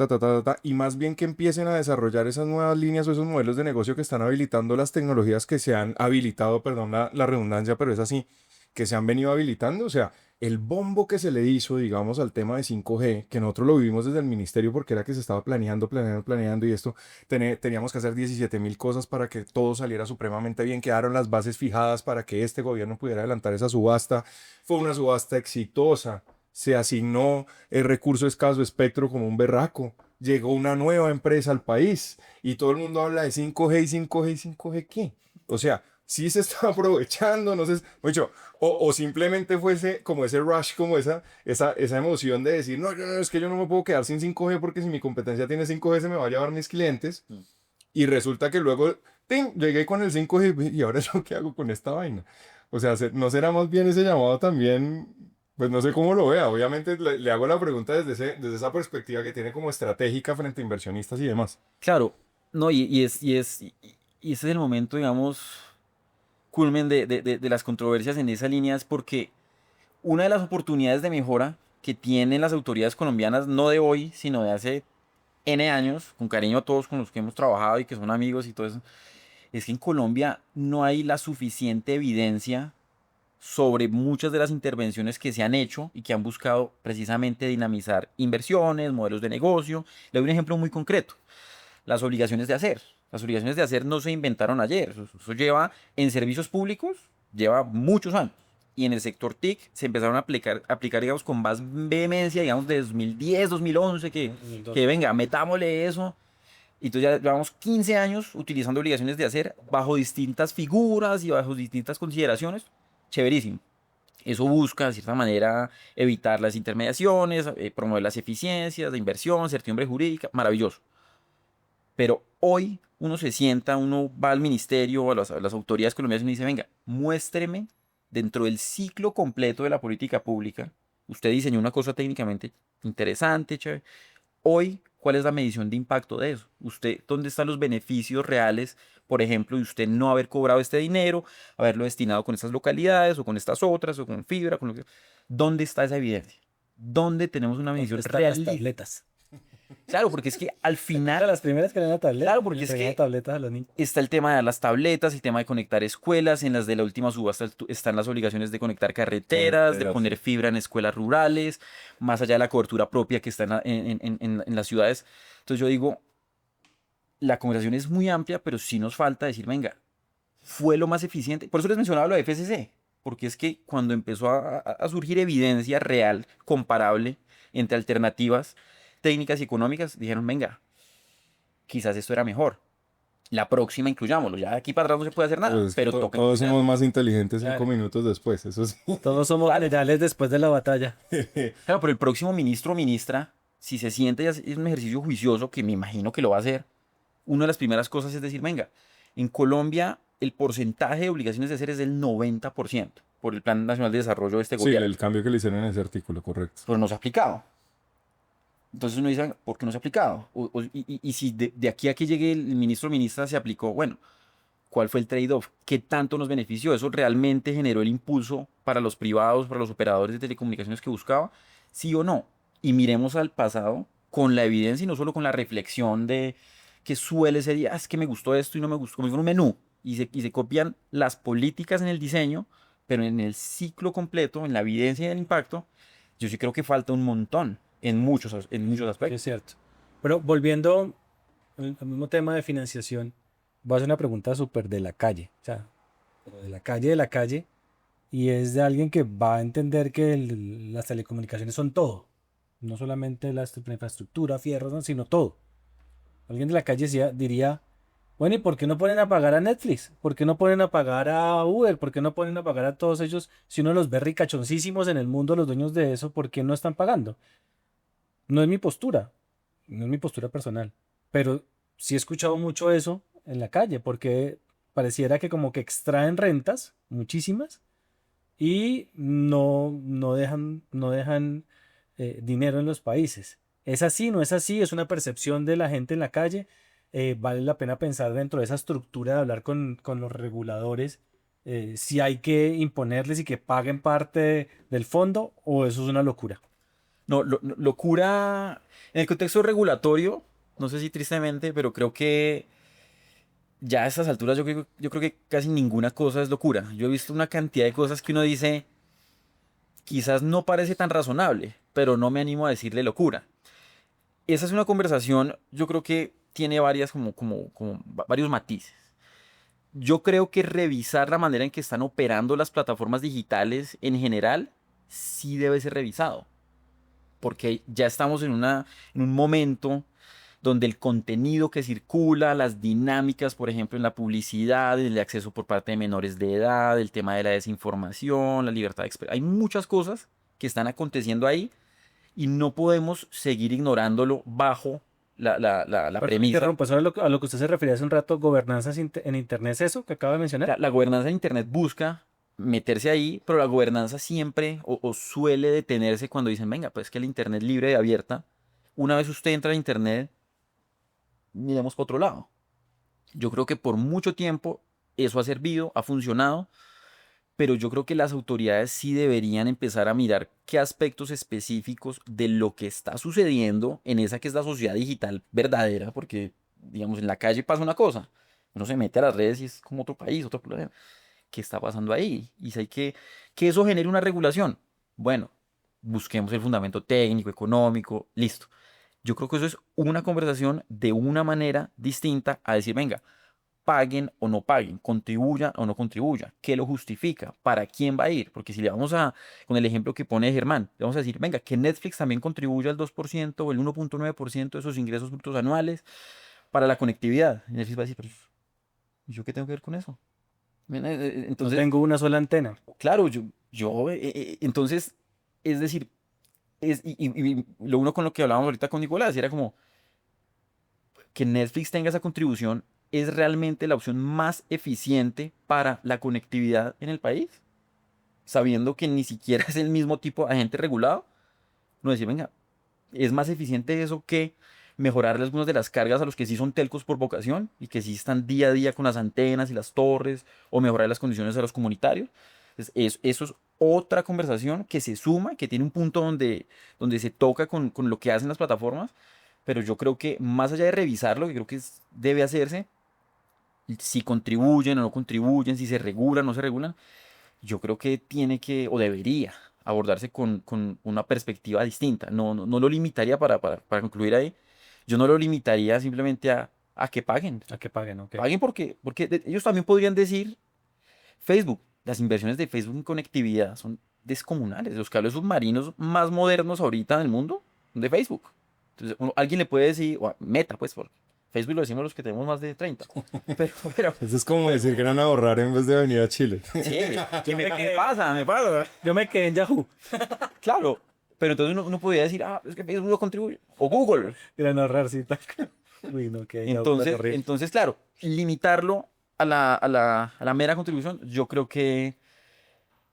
y más bien que empiecen a desarrollar esas nuevas líneas o esos modelos de negocio que están habilitando las tecnologías que se han habilitado, perdón la redundancia, pero es así, que se han venido habilitando. O sea, el bombo que se le hizo, digamos, al tema de 5G, que nosotros lo vivimos desde el ministerio porque era que se estaba planeando y esto, teníamos que hacer 17.000 cosas para que todo saliera supremamente bien, quedaron las bases fijadas para que este gobierno pudiera adelantar esa subasta, fue una subasta exitosa, se asignó el recurso escaso espectro como un berraco, llegó una nueva empresa al país y todo el mundo habla de 5G y 5G y 5G ¿qué? O sea, sí se está aprovechando, no sé, mucho, o simplemente fuese como ese rush, como esa emoción de decir, no, es que yo no me puedo quedar sin 5G porque si mi competencia tiene 5G se me va a llevar mis clientes. Y resulta que luego, ¡ting!, llegué con el 5G y ahora yo qué hago con esta vaina. O sea, ¿no será más bien ese llamado también? Pues no sé cómo lo vea. Obviamente le hago la pregunta desde esa perspectiva que tiene como estratégica frente a inversionistas y demás. Claro, no, y ese es el momento, digamos, culmen de las controversias en esa línea, es porque una de las oportunidades de mejora que tienen las autoridades colombianas, no de hoy, sino de hace N años, con cariño a todos con los que hemos trabajado y que son amigos y todo eso, es que en Colombia no hay la suficiente evidencia sobre muchas de las intervenciones que se han hecho y que han buscado precisamente dinamizar inversiones, modelos de negocio. Le doy un ejemplo muy concreto: las obligaciones de hacer. Las obligaciones de hacer no se inventaron ayer, eso lleva en servicios públicos, lleva muchos años. Y en el sector TIC se empezaron a aplicar, digamos, con más vehemencia, digamos, de 2010, 2011, que venga, metámosle eso. Y entonces ya llevamos 15 años utilizando obligaciones de hacer bajo distintas figuras y bajo distintas consideraciones. Chéverísimo. Eso busca, de cierta manera, evitar las intermediaciones, promover las eficiencias de inversión, certidumbre jurídica, maravilloso. Pero hoy uno se sienta, uno va al ministerio o a las autoridades colombianas y uno dice, venga, muéstreme dentro del ciclo completo de la política pública. Usted diseñó una cosa técnicamente interesante, chévere. Hoy, ¿cuál es la medición de impacto de eso? Usted, ¿dónde están los beneficios reales, por ejemplo, de usted no haber cobrado este dinero, haberlo destinado con estas localidades o con estas otras o con fibra? ¿Dónde está esa evidencia? ¿Dónde tenemos una ¿Dónde medición están las realista? tabletas? Claro, porque es que al Era final, las primeras que eran la tableta. claro, porque Les es traían que tabletas a los niños. está el tema de las tabletas, el tema de conectar escuelas, en las de la última subasta están las obligaciones de conectar carreteras, de poner Sí. fibra en escuelas rurales, más allá de la cobertura propia que está en las ciudades. Entonces yo digo, la conversación es muy amplia, pero sí nos falta decir, venga, fue lo más eficiente. Por eso les mencionaba lo de FCC, porque es que cuando empezó a surgir evidencia real, comparable, entre alternativas técnicas y económicas, dijeron, venga, quizás esto era mejor. La próxima incluyámoslo. Ya de aquí para atrás no se puede hacer nada, Pues pero toca todos incluirlo. somos más inteligentes Claro. 5 minutos después, eso sí. Todos somos generales después de la batalla. Claro, pero el próximo ministro o ministra, si se siente y hace un ejercicio juicioso, que me imagino que lo va a hacer, una de las primeras cosas es decir, venga, en Colombia el porcentaje de obligaciones de hacer es del 90% por el Plan Nacional de Desarrollo de este Sí, gobierno, el cambio que le hicieron en ese artículo, correcto. pero no se ha aplicado. Entonces uno dice, ¿por qué no se ha aplicado? Y si de aquí a que llegue el ministro o ministra se aplicó, bueno, ¿cuál fue el trade-off? ¿Qué tanto nos benefició? ¿Eso realmente generó el impulso para los privados, para los operadores de telecomunicaciones que buscaba? ¿Sí o no? Y miremos al pasado con la evidencia y no solo con la reflexión de que suele ser, es que me gustó esto y no me gustó, como si fuera un menú. Y se copian las políticas en el diseño, pero en el ciclo completo, en la evidencia y el impacto, yo sí creo que falta un montón en muchos Sí, es aspectos. cierto. Pero volviendo al mismo tema de financiación, voy a hacer una pregunta súper de la calle, o sea, pero de la calle, y es de alguien que va a entender que las telecomunicaciones son todo, no solamente la infraestructura, fierros, no, sino todo. Alguien de la calle diría, bueno, ¿y por qué no ponen a pagar a Netflix? ¿Por qué no ponen a pagar a Uber? ¿Por qué no ponen a pagar a todos ellos? Si uno los ve ricachoncísimos en el mundo, los dueños de eso, ¿por qué no están pagando? No es mi postura, no es mi postura personal, pero sí he escuchado mucho eso en la calle, porque pareciera que como que extraen rentas, muchísimas, y no dejan dinero en los países. ¿Es así? ¿No es así? ¿Es una percepción de la gente en la calle? ¿Vale la pena pensar dentro de esa estructura de hablar con los reguladores si hay que imponerles y que paguen parte del fondo o eso es una locura? No, locura en el contexto regulatorio, no sé si tristemente, pero creo que ya a estas alturas yo creo que casi ninguna cosa es locura. Yo he visto una cantidad de cosas que uno dice, quizás no parece tan razonable, pero no me animo a decirle locura. Esa es una conversación, yo creo que tiene varias, varios matices. Yo creo que revisar la manera en que están operando las plataformas digitales en general sí debe ser revisado, porque ya estamos en un momento donde el contenido que circula, las dinámicas, por ejemplo, en la publicidad, el acceso por parte de menores de edad, el tema de la desinformación, la libertad de expresión, hay muchas cosas que están aconteciendo ahí y no podemos seguir ignorándolo bajo la Perdón, premisa. interrumpo, eso es a lo que usted se refería hace un rato, gobernanzas en Internet, ¿es eso que acaba de mencionar? La gobernanza de Internet busca meterse ahí, pero la gobernanza siempre o suele detenerse cuando dicen, venga, pues que el Internet libre y abierta, una vez usted entra a Internet, miremos para otro lado. Yo creo que por mucho tiempo eso ha servido, ha funcionado, pero yo creo que las autoridades sí deberían empezar a mirar qué aspectos específicos de lo que está sucediendo en esa que es la sociedad digital verdadera, porque, digamos, en la calle pasa una cosa, uno se mete a las redes y es como otro país, otro problema. ¿Qué está pasando ahí? Y si hay que eso genere una regulación. Bueno, busquemos el fundamento técnico, económico, listo. Yo creo que eso es una conversación de una manera distinta a decir, venga, paguen o no paguen, contribuya o no contribuya, qué lo justifica, para quién va a ir, porque si le vamos con el ejemplo que pone Germán, le vamos a decir, venga, que Netflix también contribuya el 2% o el 1,9% de sus ingresos brutos anuales para la conectividad. Y Netflix va a decir, pero ¿yo qué tengo que ver con eso? No Entonces, tengo una sola antena. claro, entonces, es decir, y lo uno con lo que hablábamos ahorita con Nicolás, era como que Netflix tenga esa contribución es realmente la opción más eficiente para la conectividad en el país, sabiendo que ni siquiera es el mismo tipo de agente regulado. No decir, venga, es más eficiente eso que mejorarle algunas de las cargas a los que sí son telcos por vocación y que sí están día a día con las antenas y las torres o mejorar las condiciones a los comunitarios. Entonces, eso es otra conversación que se suma, que tiene un punto donde se toca con lo que hacen las plataformas, pero yo creo que más allá de revisarlo, que creo que debe hacerse, si contribuyen o no contribuyen, si se regulan o no se regulan, yo creo que tiene que o debería abordarse con una perspectiva distinta. No lo limitaría para concluir ahí. Yo no lo limitaría simplemente a que paguen. A que paguen, ok. Paguen porque ellos también podrían decir Facebook. Las inversiones de Facebook en conectividad son descomunales. Los cables submarinos más modernos ahorita en el mundo son de Facebook. Entonces, alguien le puede decir, o a Meta, pues, por Facebook lo decimos los que tenemos más de 30. Pero Eso es como decir que van a ahorrar en vez de venir a Chile. sí, me pasa, me pasa. Yo me quedé en Yahoo. Claro, pero entonces uno podría decir, es que Facebook no contribuye. O Google. Gran ahorrar, sí. Uy, no, que Yahoo tan horrible. Entonces, claro, limitarlo a la mera contribución, yo creo que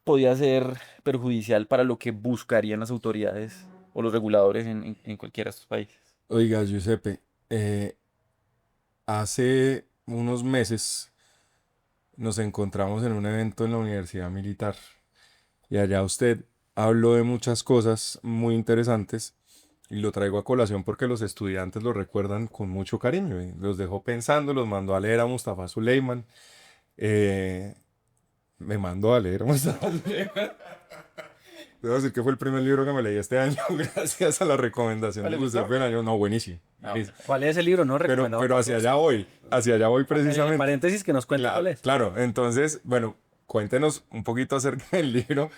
podría ser perjudicial para lo que buscarían las autoridades o los reguladores en cualquiera de estos países. Oiga, Giuseppe, hace unos meses nos encontramos en un evento en la Universidad Militar y allá usted habló de muchas cosas muy interesantes y lo traigo a colación porque los estudiantes lo recuerdan con mucho cariño y los dejó pensando, los mandó a leer a Mustafa Suleiman. eh, Me mandó a leer a Mustafa Suleiman. Debo decir que fue el primer libro que me leí este año gracias a la recomendación ¿Cuál de le gustó? Giuseppe Benayo. No, buenísimo. Ah, buenísimo. ¿Cuál es el libro? No Pero, recomendado. pero hacia allá voy precisamente. Paréntesis que nos cuenta cuál es. Claro, entonces, bueno, cuéntenos un poquito acerca del libro,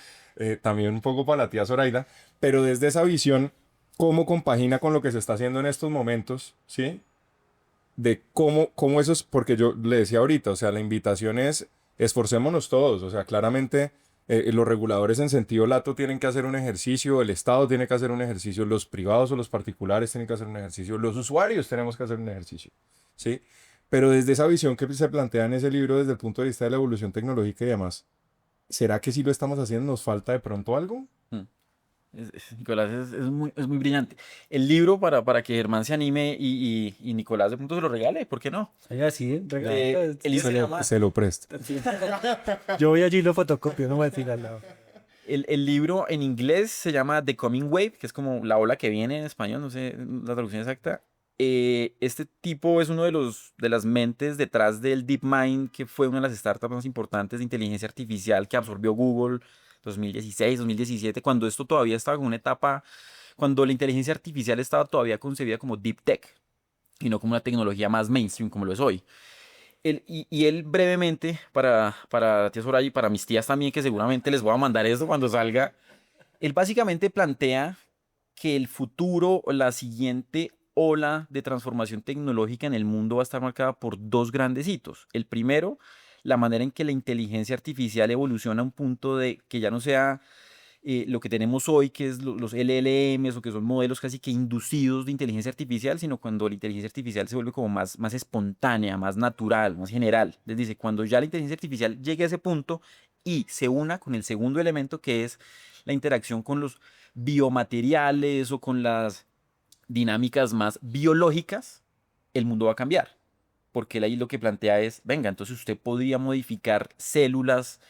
también un poco para la tía Zoraida, pero desde esa visión, ¿cómo compagina con lo que se está haciendo en estos momentos? ¿Sí? De cómo eso es, porque yo le decía ahorita, o sea, la invitación es, esforcémonos todos, o sea, claramente los reguladores en sentido lato tienen que hacer un ejercicio, el Estado tiene que hacer un ejercicio, los privados o los particulares tienen que hacer un ejercicio, los usuarios tenemos que hacer un ejercicio, ¿sí? Pero desde esa visión que se plantea en ese libro, desde el punto de vista de la evolución tecnológica y demás, ¿será que si lo estamos haciendo nos falta de pronto algo? Mm. Nicolás es muy brillante. El libro para que Germán se anime y Nicolás de pronto se lo regale, ¿por qué no? Oiga, sí, El libro se llama... Se lo presto. Yo voy allí y lo fotocopio, no voy a decir al lado. El libro en inglés se llama The Coming Wave, que es como la ola que viene en español, no sé la traducción exacta. Este tipo es uno de las mentes detrás del DeepMind, que fue una de las startups más importantes de inteligencia artificial que absorbió Google 2016, 2017, cuando esto todavía estaba en una etapa, cuando la inteligencia artificial estaba todavía concebida como Deep Tech y no como una tecnología más mainstream como lo es hoy. Y él brevemente, para tía Soraya y para mis tías también, que seguramente les voy a mandar esto cuando salga, él básicamente plantea que el futuro o la siguiente ola de transformación tecnológica en el mundo va a estar marcada por dos grandes hitos. El primero, la manera en que la inteligencia artificial evoluciona a un punto de que ya no sea lo que tenemos hoy, que es los LLMs o que son modelos casi que inducidos de inteligencia artificial, sino cuando la inteligencia artificial se vuelve como más espontánea, más natural, más general. Les dice, cuando ya la inteligencia artificial llegue a ese punto y se una con el segundo elemento que es la interacción con los biomateriales o con las dinámicas más biológicas, el mundo va a cambiar. Porque él ahí lo que plantea es, venga, entonces usted podría modificar células,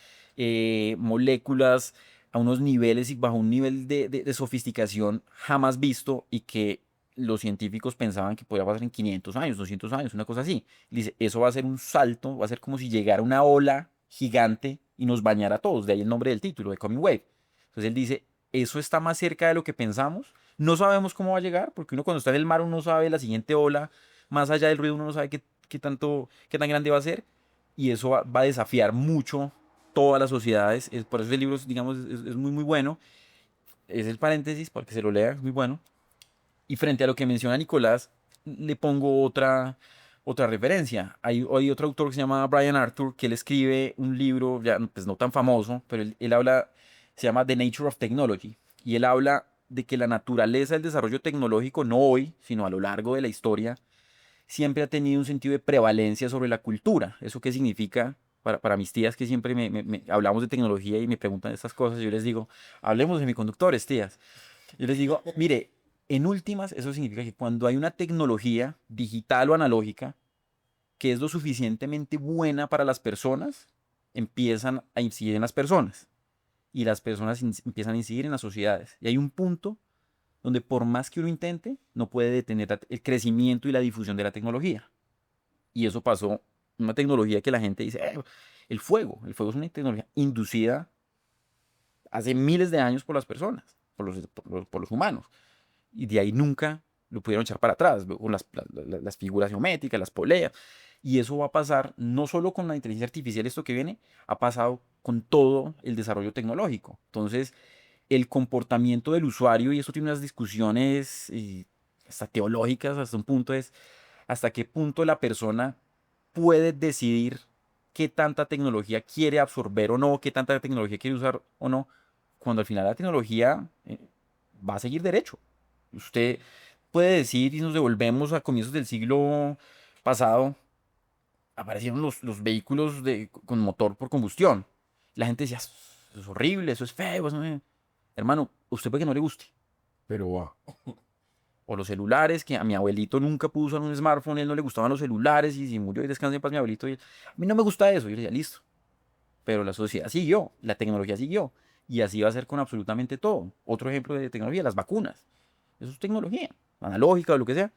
moléculas a unos niveles y bajo un nivel de sofisticación jamás visto y que los científicos pensaban que podía pasar en 500 años, 200 años, una cosa así. Y dice, eso va a ser un salto, va a ser como si llegara una ola gigante y nos bañara a todos, de ahí el nombre del título, de Coming Wave. Entonces él dice, eso está más cerca de lo que pensamos, no sabemos cómo va a llegar, porque uno cuando está en el mar uno sabe la siguiente ola, más allá del ruido uno no sabe qué tan grande va a ser, y eso va a desafiar mucho todas las sociedades. Por eso el libro, digamos, es muy, muy bueno. Es el paréntesis, para que se lo lea, es muy bueno. Y frente a lo que menciona Nicolás, le pongo otra referencia. Hay otro autor que se llama Brian Arthur, que él escribe un libro, ya pues no tan famoso, pero él habla, se llama The Nature of Technology, y él habla de que la naturaleza del desarrollo tecnológico, no hoy, sino a lo largo de la historia, siempre ha tenido un sentido de prevalencia sobre la cultura. ¿Eso qué significa? Para mis tías que siempre hablamos de tecnología y me preguntan estas cosas, yo les digo, hablemos de semiconductores, tías. Yo les digo, mire, en últimas, eso significa que cuando hay una tecnología digital o analógica que es lo suficientemente buena para las personas, empiezan a incidir en las personas y las personas empiezan a incidir en las sociedades. Y hay un punto donde por más que uno intente, no puede detener el crecimiento y la difusión de la tecnología. Y eso pasó, una tecnología que la gente dice, el fuego es una tecnología inducida hace miles de años por las personas, por los humanos. Y de ahí nunca lo pudieron echar para atrás, con las figuras geométricas, las poleas. Y eso va a pasar no solo con la inteligencia artificial, esto que viene, ha pasado con todo el desarrollo tecnológico. Entonces, el comportamiento del usuario, y eso tiene unas discusiones hasta teológicas, hasta un punto es, hasta qué punto la persona puede decidir qué tanta tecnología quiere absorber o no, qué tanta tecnología quiere usar o no, cuando al final la tecnología va a seguir derecho. Usted puede decir, y nos devolvemos a comienzos del siglo pasado, aparecieron los vehículos con motor por combustión. La gente decía, eso es horrible, eso es feo, eso no es-". Hermano, usted puede que no le guste, Pero va. O los celulares, que a mi abuelito nunca pudo usar un smartphone, a él no le gustaban los celulares y si murió y descanse en paz mi abuelito. Y a mí no me gusta eso. Y yo le decía, listo. Pero la sociedad siguió, la tecnología siguió. Y así va a ser con absolutamente todo. Otro ejemplo de tecnología, las vacunas. Eso es tecnología, analógica o lo que sea.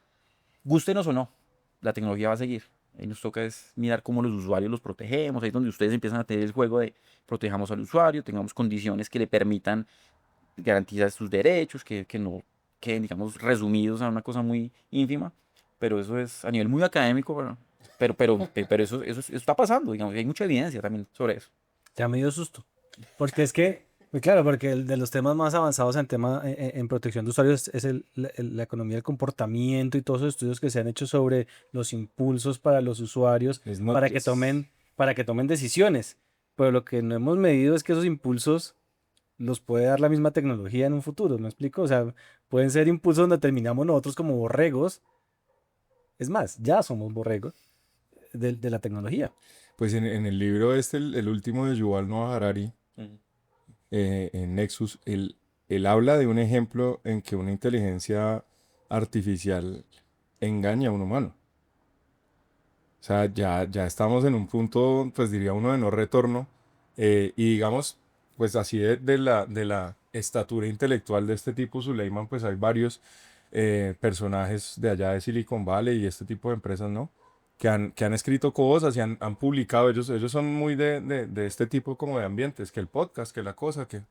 Gústenos o no, la tecnología va a seguir. Ahí nos toca es mirar cómo los usuarios los protegemos. Ahí es donde ustedes empiezan a tener el juego de protejamos al usuario, tengamos condiciones que le permitan garantizar sus derechos, que no queden, digamos, resumidos a una cosa muy ínfima. Pero eso es a nivel muy académico, pero eso está pasando, digamos, y hay mucha evidencia también sobre eso. Ya me dio susto. Porque es que, pues claro, porque el de los temas más avanzados en tema en protección de usuarios es la economía del comportamiento y todos los estudios que se han hecho sobre los impulsos para los usuarios Es para que noches. tomen decisiones. Pero lo que no hemos medido es que esos impulsos los puede dar la misma tecnología en un futuro, ¿me explico? O sea, pueden ser impulsos donde terminamos nosotros como borregos. Es más, ya somos borregos de la tecnología. Pues en el libro este, el último de Yuval Noah Harari, en Nexus, él habla de un ejemplo en que una inteligencia artificial engaña a un humano. O sea, ya estamos en un punto, pues diría uno, de no retorno. Y digamos, pues así de la estatura intelectual de este tipo, Suleiman, pues hay varios personajes de allá de Silicon Valley y este tipo de empresas, ¿no? Que han escrito cosas y han publicado. Ellos son muy de este tipo como de ambientes, que el podcast, que la cosa, que...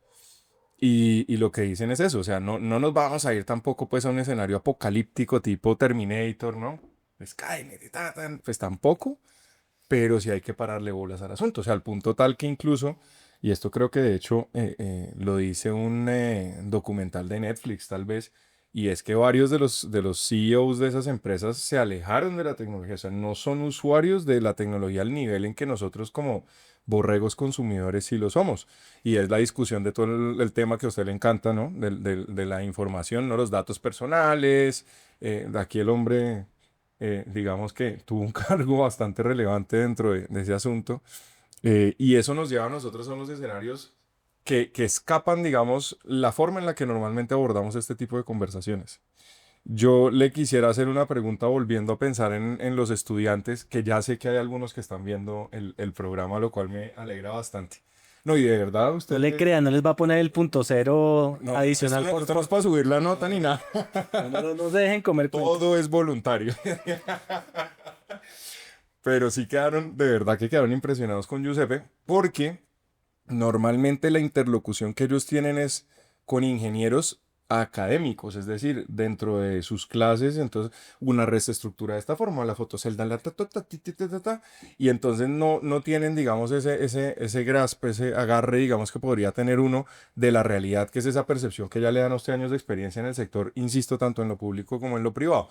Y lo que dicen es eso, o sea, no nos vamos a ir tampoco pues a un escenario apocalíptico tipo Terminator, ¿no? Skynet y pues tampoco, pero sí hay que pararle bolas al asunto, o sea, al punto tal que incluso, y esto creo que de hecho lo dice un documental de Netflix tal vez, y es que varios de los CEOs de esas empresas se alejaron de la tecnología, o sea, no son usuarios de la tecnología al nivel en que nosotros como borregos consumidores sí lo somos. Y es la discusión de todo el tema que a usted le encanta, ¿no? De la información, ¿no? Los datos personales. Aquí el hombre, digamos que tuvo un cargo bastante relevante dentro de ese asunto. Y eso nos lleva a nosotros a unos escenarios que escapan, digamos, la forma en la que normalmente abordamos este tipo de conversaciones. Yo le quisiera hacer una pregunta volviendo a pensar en los estudiantes, que ya sé que hay algunos que están viendo el programa, lo cual me alegra bastante. No, y de verdad, No usted le que... crean, no les va a poner el punto cero No, adicional esto no es para subir la nota ni nada. no se dejen comer cuentos. Todo es voluntario. Pero sí quedaron, de verdad que quedaron impresionados con Giuseppe, porque normalmente la interlocución que ellos tienen es con ingenieros académicos, es decir, dentro de sus clases, entonces una red se estructura de esta forma, la fotocelda, la ta, ta, ta, ti, ti, ta, ta, ta, y entonces no tienen, digamos, ese grasp, ese agarre, digamos, que podría tener uno de la realidad, que es esa percepción que ya le dan a usted años de experiencia en el sector, insisto, tanto en lo público como en lo privado.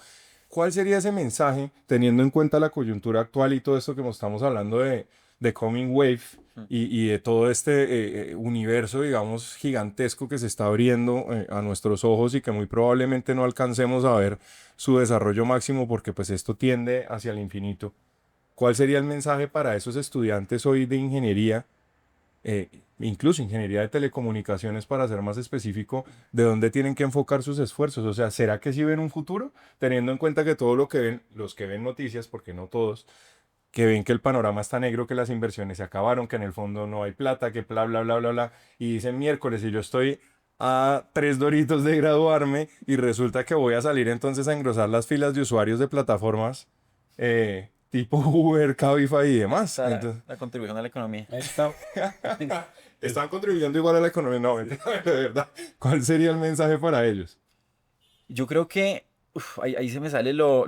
¿Cuál sería ese mensaje, teniendo en cuenta la coyuntura actual y todo esto que estamos hablando de Coming Wave y de todo este universo, digamos, gigantesco que se está abriendo a nuestros ojos y que muy probablemente no alcancemos a ver su desarrollo máximo porque pues esto tiende hacia el infinito? ¿Cuál sería el mensaje para esos estudiantes hoy de ingeniería, incluso ingeniería de telecomunicaciones para ser más específico, de dónde tienen que enfocar sus esfuerzos? O sea, ¿será que sí ven un futuro? Teniendo en cuenta que todo lo que ven, los que ven noticias, porque no todos, que ven que el panorama está negro, que las inversiones se acabaron, que en el fondo no hay plata, que bla, bla, bla, bla, bla, y dicen miércoles y yo estoy a 3 doritos de graduarme y resulta que voy a salir entonces a engrosar las filas de usuarios de plataformas tipo Uber, Cabify y demás. Está Entonces, la contribución a la economía. Ahí está. están contribuyendo igual a la economía. No, de verdad. ¿Cuál sería el mensaje para ellos? Yo creo que ahí se me sale lo,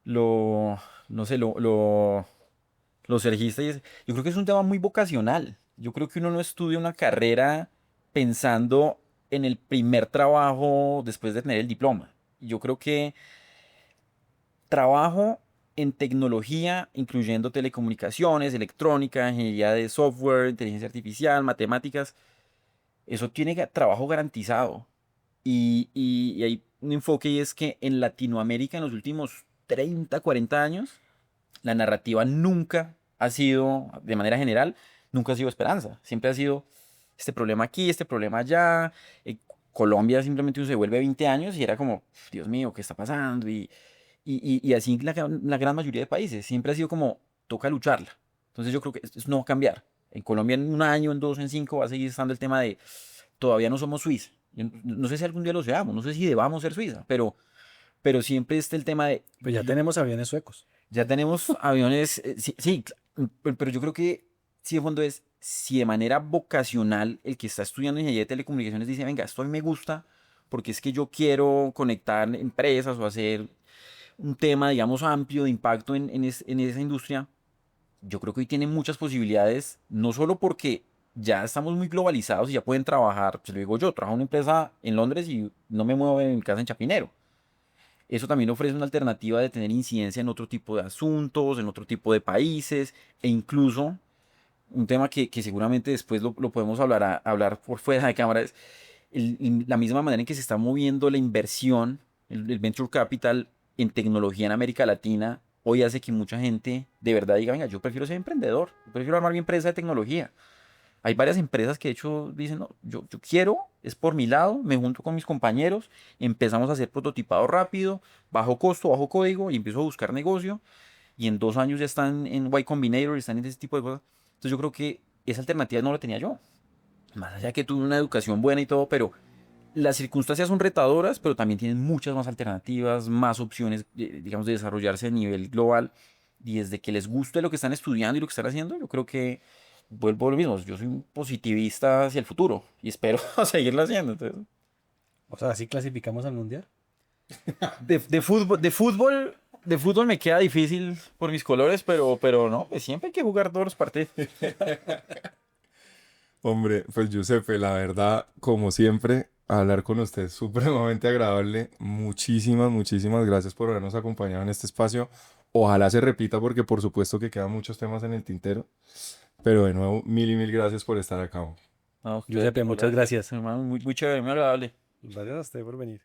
no sé, lo sergista. Yo creo que es un tema muy vocacional. Yo creo que uno no estudia una carrera pensando en el primer trabajo después de tener el diploma. Yo creo que trabajo en tecnología, incluyendo telecomunicaciones, electrónica, ingeniería de software, inteligencia artificial, matemáticas, eso tiene trabajo garantizado. Y hay un enfoque y es que en Latinoamérica en los últimos 30, 40 años, la narrativa nunca ha sido, de manera general, nunca ha sido esperanza. Siempre ha sido este problema aquí, este problema allá, Colombia simplemente uno se vuelve 20 años y era como, Dios mío, ¿qué está pasando? Y así la gran mayoría de países. Siempre ha sido como, toca lucharla. Entonces yo creo que eso no va a cambiar. En Colombia en un año, en dos, en cinco va a seguir estando el tema de, todavía no somos Suiza. Yo no sé si algún día lo seamos, no sé si debamos ser Suiza, pero siempre está el tema de, Pues ya tenemos aviones suecos. ya tenemos aviones, sí, sí, pero yo creo que sí, de fondo es, si de manera vocacional el que está estudiando ingeniería de telecomunicaciones dice, venga, esto a mí me gusta porque es que yo quiero conectar empresas o hacer un tema, digamos, amplio de impacto en esa industria, yo creo que hoy tiene muchas posibilidades, no solo porque ya estamos muy globalizados y ya pueden trabajar, pues lo digo yo, trabajo en una empresa en Londres y no me muevo de mi casa en Chapinero. Eso también ofrece una alternativa de tener incidencia en otro tipo de asuntos, en otro tipo de países, e incluso un tema que seguramente después lo podemos hablar, hablar por fuera de cámara, es la misma manera en que se está moviendo la inversión, el venture capital en tecnología en América Latina, hoy hace que mucha gente de verdad diga, venga, yo prefiero ser emprendedor, yo prefiero armar mi empresa de tecnología. Hay varias empresas que de hecho dicen, no, yo quiero, es por mi lado, me junto con mis compañeros, empezamos a hacer prototipado rápido, bajo costo, bajo código y empiezo a buscar negocio y en 2 años ya están en Y Combinator, están en ese tipo de cosas. Entonces yo creo que esa alternativa no la tenía yo. Más allá que tuve una educación buena y todo, pero las circunstancias son retadoras, pero también tienen muchas más alternativas, más opciones, digamos, de desarrollarse a nivel global. Y desde que les guste lo que están estudiando y lo que están haciendo, yo creo que vuelvo a lo mismo. Yo soy un positivista hacia el futuro y espero seguirlo haciendo. Entonces, O sea, así clasificamos al mundial. de fútbol me queda difícil por mis colores, pero no, pues siempre hay que jugar todos los partidos. Hombre, pues Giuseppe, la verdad, como siempre, hablar con usted es supremamente agradable. Muchísimas, muchísimas gracias por habernos acompañado en este espacio. Ojalá se repita porque por supuesto que quedan muchos temas en el tintero. Pero de nuevo, mil y mil gracias por estar acá. No, Giuseppe, muchas gracias. hermano, muy, muy chévere, muy agradable. Gracias a usted por venir.